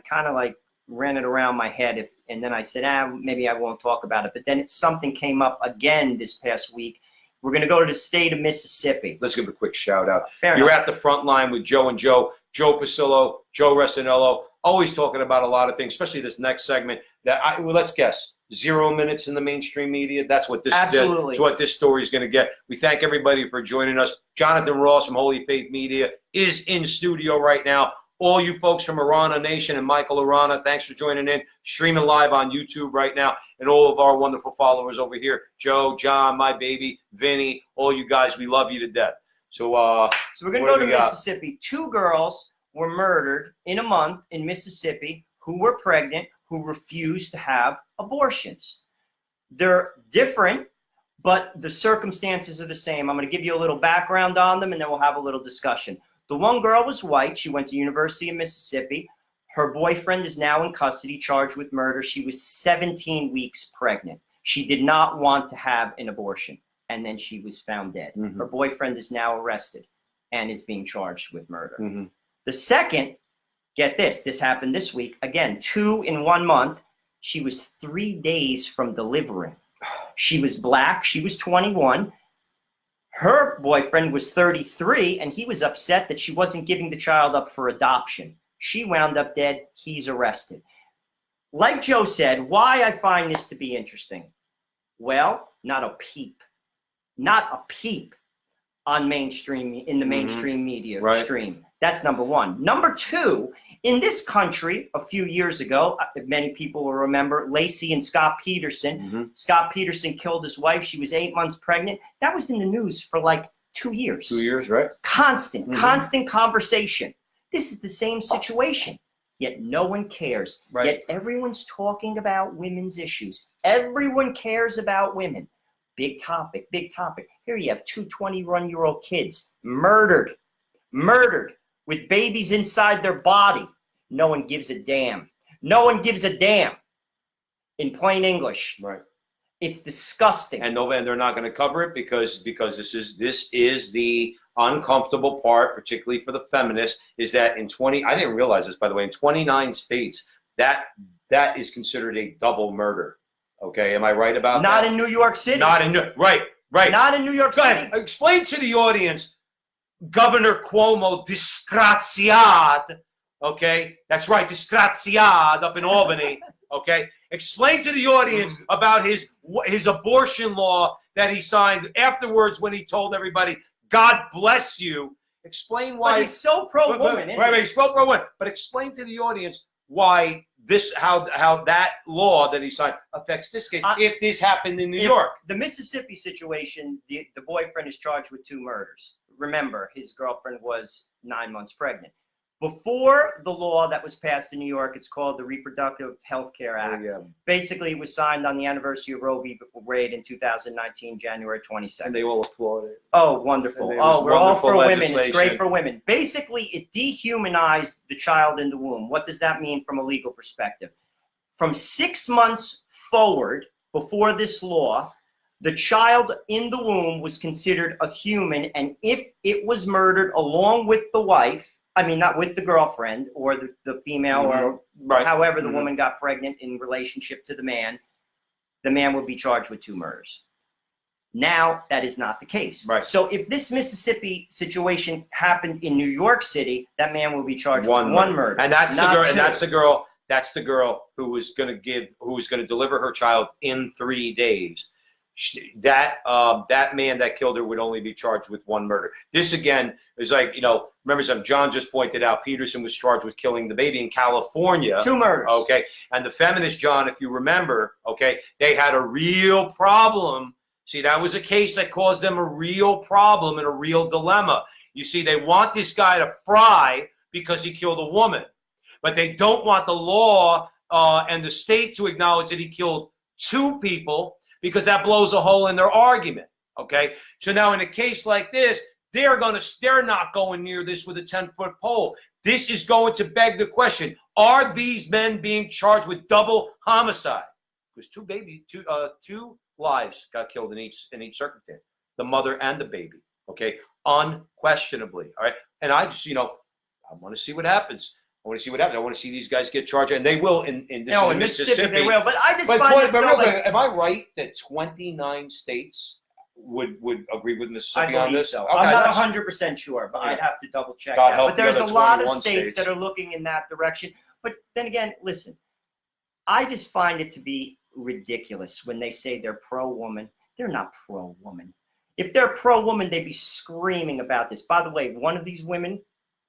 kind of like ran it around my head. And then I said, maybe I won't talk about it. But then something came up again this past week. We're going to go to the state of Mississippi. Let's give a quick shout out. Fair You're enough. at the front line with Joe and Joe Pasillo, Joe Resinello, always talking about a lot of things, especially this next segment. Let's guess, 0 minutes in the mainstream media. That's what this story is going to get. We thank everybody for joining us. Jonathan Ross from HolyFaith Media is in studio right now. All you folks from Arana Nation and Michael Arana, thanks for joining in, streaming live on YouTube right now, and all of our wonderful followers over here, Joe, John, my baby, Vinny, all you guys, we love you to death. So we're going to go to Mississippi. 2 girls were murdered in a month in Mississippi who were pregnant, who refused to have abortions. They're different, but the circumstances are the same. I'm going to give you a little background on them, and then we'll have a little discussion. The one girl was white. She went to University of Mississippi. Her boyfriend is now in custody, charged with murder. She was 17 weeks pregnant. She did not want to have an abortion, and then she was found dead. Mm-hmm. Her boyfriend is now arrested and is being charged with murder. Mm-hmm. The second, get this happened this week. Again, 2 in 1 month. She was 3 days from delivering. She was black. She was 21. Her boyfriend was 33, and he was upset that she wasn't giving the child up for adoption. She wound up dead. He's arrested. Like Joe said, why I find this to be interesting. Well, not a peep on mainstream, in the mainstream media stream. That's number one. Number two, in this country, a few years ago, many people will remember Lacey and Scott Peterson. Scott Peterson killed his wife. She was 8 months pregnant. That was in the news for like 2 years. 2 years, right? Constant conversation. This is the same situation. Yet no one cares. Right. Yet everyone's talking about women's issues. Everyone cares about women. Big topic, big topic. Here you have two 21-year-old kids murdered with babies inside their body. No one gives a damn. No one gives a damn. In plain English. Right. It's disgusting. And they're not going to cover it because this is the uncomfortable part, particularly for the feminists, is that I didn't realize this, by the way, in 29 states, that is considered a double murder. Okay, am I right about that? Not in New York City. Not in right. Not in New York Go City. ahead. Explain to the audience, Governor Cuomo disgraziad. Okay, that's right, disgraziad up in Albany. Okay, explain to the audience about his abortion law that he signed afterwards when he told everybody, God bless you. Explain why. But he's so pro-woman, isn't he? He's so pro-woman. But explain to the audience why how that law that he signed affects this case, if this happened in New York. The Mississippi situation, the boyfriend is charged with 2 murders. Remember, his girlfriend was 9 months pregnant. Before the law that was passed in New York, it's called the Reproductive Health Care Act. Basically, it was signed on the anniversary of Roe v. Wade in 2019, January 22nd. And they all applauded. Oh, wonderful. Oh, we're all for women. It's great for women. Basically, it dehumanized the child in the womb. What does that mean from a legal perspective? From 6 months forward, before this law, the child in the womb was considered a human, and if it was murdered along with the wife, I mean, not with the girlfriend or the female or however the woman got pregnant in relationship to the man would be charged with 2 murders. Now, that is not the case. Right. So if this Mississippi situation happened in New York City, that man will be charged with 1 murder. And that's the girl. And that's the girl who was going to deliver her child in 3 days. That man that killed her would only be charged with 1 murder. This again is like, remember something John just pointed out, Peterson was charged with killing the baby in California. 2 murders. Okay. And the feminist, John, if you remember, okay, they had a real problem. See, that was a case that caused them a real problem and a real dilemma. You see, they want this guy to fry because he killed a woman, but they don't want the law and the state to acknowledge that he killed 2 people, because that blows a hole in their argument. Okay, so now in a case like this, they're not going near this with a 10-foot pole. This is going to beg the question: are these men being charged with double homicide? Because 2 lives got killed in each circumstance, the mother and the baby. Okay, unquestionably. All right, and I just I want to see what happens. I want to see these guys get charged, and they will in Mississippi. They will. But I just find it so am I right that 29 states would agree with Mississippi on this? So. Okay, I'm not 100% sure, but I'd have to double check that. But there's a lot of states that are looking in that direction. But then again, listen, I just find it to be ridiculous when they say they're pro-woman. They're not pro-woman. If they're pro-woman, they'd be screaming about this. By the way, one of these women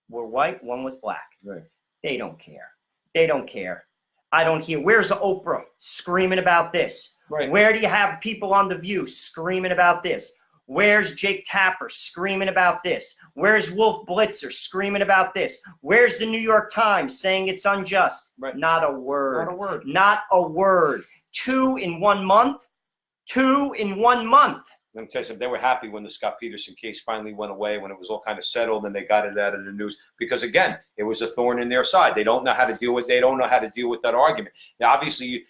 were white, one was black. Right. They don't care. They don't care. I don't hear. Where's Oprah screaming about this? Right. Where do you have people on The View screaming about this? Where's Jake Tapper screaming about this? Where's Wolf Blitzer screaming about this? Where's the New York Times saying it's unjust? Right. Not a word. Not a word. Not a word. 2 in 1 month. 2 in 1 month. Let me tell you something. They were happy when the Scott Peterson case finally went away, when it was all kind of settled and they got it out of the news, because again, it was a thorn in their side. They don't know how to deal with. They don't know how to deal with that argument. Now, obviously,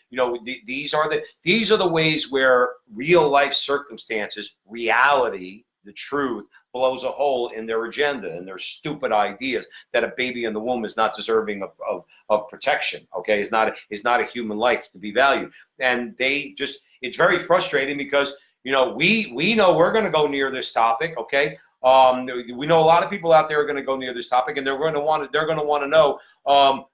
these are the ways where real life circumstances, reality, the truth, blows a hole in their agenda and their stupid ideas that a baby in the womb is not deserving of protection. Okay, is not a human life to be valued, and it's very frustrating because You know, we know we're going to go near this topic. Okay. We know a lot of people out there are going to go near this topic, and they're going to want to know,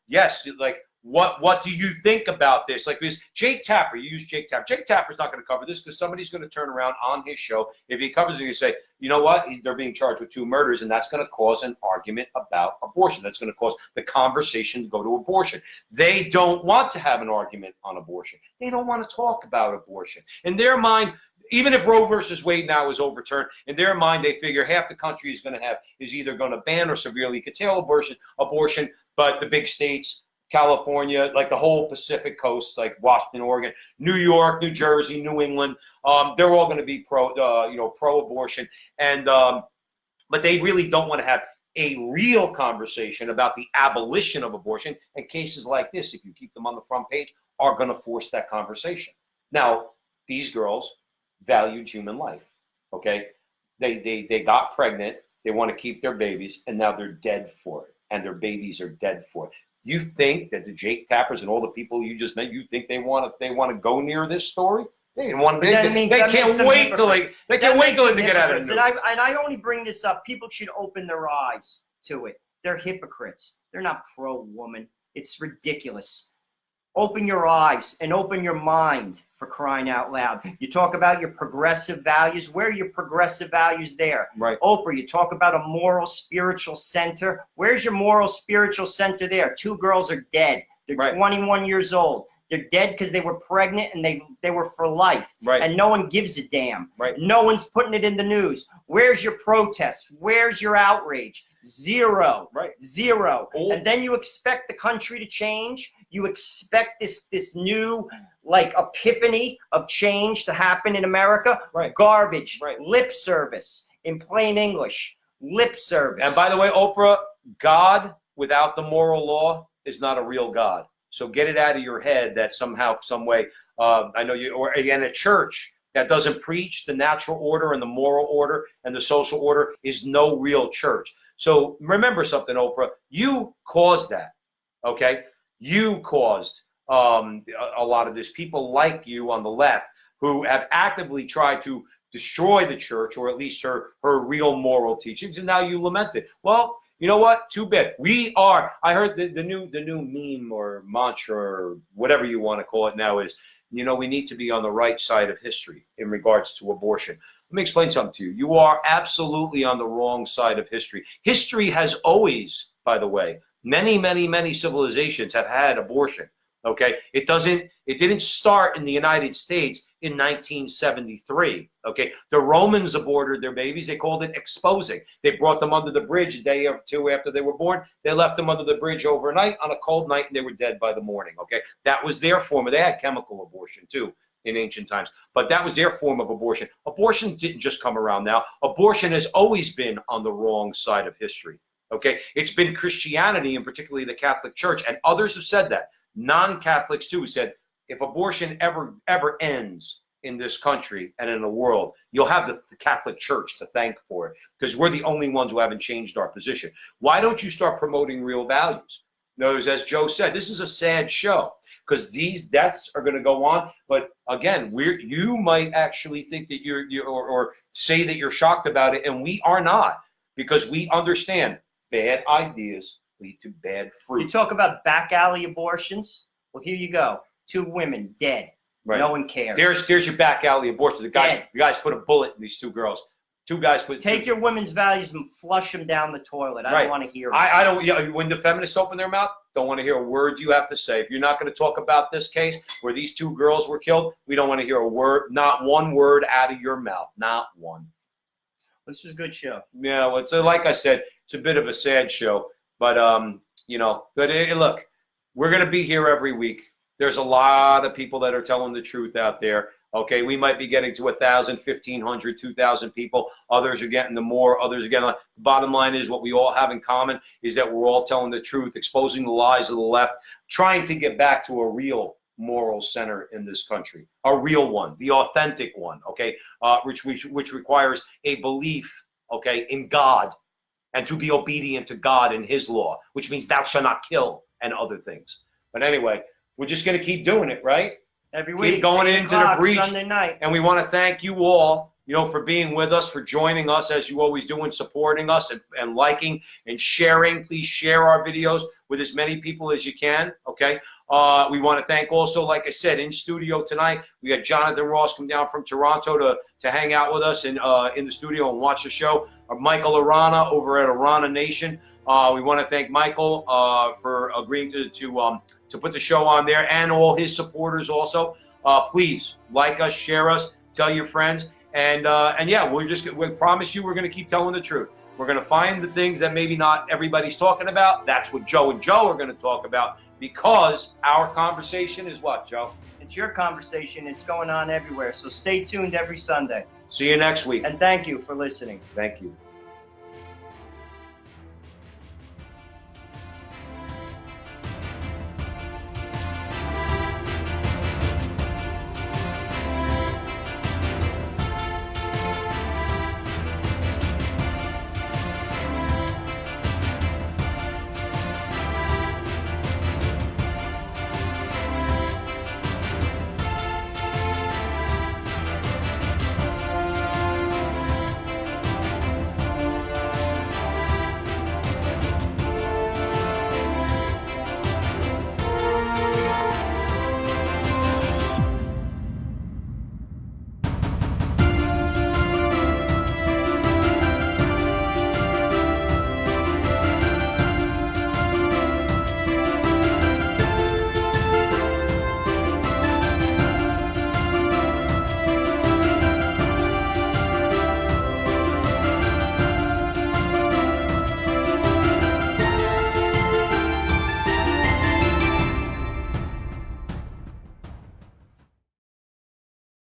yes, like, what do you think about this? Like, because Jake Tapper, you use Jake Tapper. Jake Tapper's not going to cover this because somebody's going to turn around on his show. If he covers it, you say, you know what? They're being charged with 2 murders, and that's going to cause an argument about abortion. That's going to cause the conversation to go to abortion. They don't want to have an argument on abortion. They don't want to talk about abortion. In their mind, even if Roe versus Wade now is overturned, in their mind, they figure half the country is either going to ban or severely curtail abortion, but the big states, California, like the whole Pacific coast, like Washington, Oregon, New York, New Jersey, New England, they're all going to be pro-abortion, and but they really don't want to have a real conversation about the abolition of abortion. And cases like this, if you keep them on the front page, are going to force that conversation. Now, these girls valued human life. Okay, they got pregnant. They want to keep their babies, and now they're dead for it, and their babies are dead for it. You think that the Jake Tappers and all the people you just met, you think they want to go near this story? They didn't want to. They can't wait till they get out of it. And I only bring this up. People should open their eyes to it. They're hypocrites. They're not pro-woman. It's ridiculous. Open your eyes and open your mind, for crying out loud. You talk about your progressive values. Where are your progressive values there? Right. Oprah, you talk about a moral, spiritual center. Where's your moral, spiritual center there? 2 girls are dead. They're 21 years old. They're dead because they were pregnant and they were for life. Right. And no one gives a damn. Right. No one's putting it in the news. Where's your protests? Where's your outrage? Zero. Right. Zero. And then you expect the country to change. You expect this new like epiphany of change to happen in America. Right. Garbage. Right. Lip service. In plain English. Lip service. And by the way, Oprah, God without the moral law is not a real God. So get it out of your head that somehow, some way, I know you, or again, a church that doesn't preach the natural order and the moral order and the social order is no real church. So remember something, Oprah, you caused that, okay? You caused a lot of this. People like you on the left who have actively tried to destroy the church, or at least her real moral teachings, and now you lament it. Well, you know what? Too bad. I heard the new meme or mantra or whatever you want to call it now is, we need to be on the right side of history in regards to abortion. Let me explain something to you. You are absolutely on the wrong side of history. History has always, by the way, many civilizations have had abortion. Okay, it didn't start in the United States in 1973. Okay, the Romans aborted their babies. They called it exposing. They brought them under the bridge a day or 2 after they were born. They left them under the bridge overnight on a cold night, and they were dead by the morning. Okay, that was their form. They had chemical abortion too in ancient times, but that was their form of abortion. Abortion didn't just come around now. Abortion has always been on the wrong side of history. Okay, it's been Christianity, and particularly the Catholic Church, and others have said that. Non-Catholics too said, if abortion ever ends in this country and in the world, you'll have the Catholic Church to thank for it, because we're the only ones who haven't changed our position. Why don't you start promoting real values? Notice, as Joe said, this is a sad show because these deaths are going to go on. But again, you might actually think that or say that you're shocked about it, and we are not, because we understand bad ideas lead to bad fruit. You talk about back alley abortions. Well, here you go. 2 women dead. Right. No one cares. There's your back alley abortion. The guys put a bullet in these 2 girls. 2 guys put. Take your women's values and flush them down the toilet. I don't want to hear it. I don't. When the feminists open their mouth, don't want to hear a word you have to say. If you're not going to talk about this case where these 2 girls were killed, we don't want to hear a word, not one word out of your mouth, not one. This was a good show. Yeah, well, like I said, it's a bit of a sad show. But, look, we're going to be here every week. There's a lot of people that are telling the truth out there. Okay, we might be getting to 1,000, 1,500, 2,000 people. Others are getting more. Others are getting. The bottom line is what we all have in common is that we're all telling the truth, exposing the lies of the left, trying to get back to a real moral center in this country, a real one, the authentic one. Okay, which requires a belief, okay, in God, and to be obedient to God and His law, which means thou shalt not kill and other things. But anyway, we're just going to keep doing it, right? Every week. Keep going 8 into the o'clock breach. Sunday night. And we want to thank you all, for being with us, for joining us as you always do and supporting us and liking and sharing. Please share our videos with as many people as you can, okay? We want to thank also, like I said, in studio tonight, we got Jonathan Ross come down from Toronto to hang out with us in the studio and watch the show. Michael Arana over at Arana Nation. We want to thank Michael for agreeing to put the show on there, and all his supporters also. Please like us, share us, tell your friends, and yeah, we promise you we're going to keep telling the truth. We're going to find the things that maybe not everybody's talking about. That's what Joe and Joe are going to talk about, because our conversation is what, Joe? It's your conversation. It's going on everywhere. So stay tuned every Sunday. See you next week. And thank you for listening. Thank you.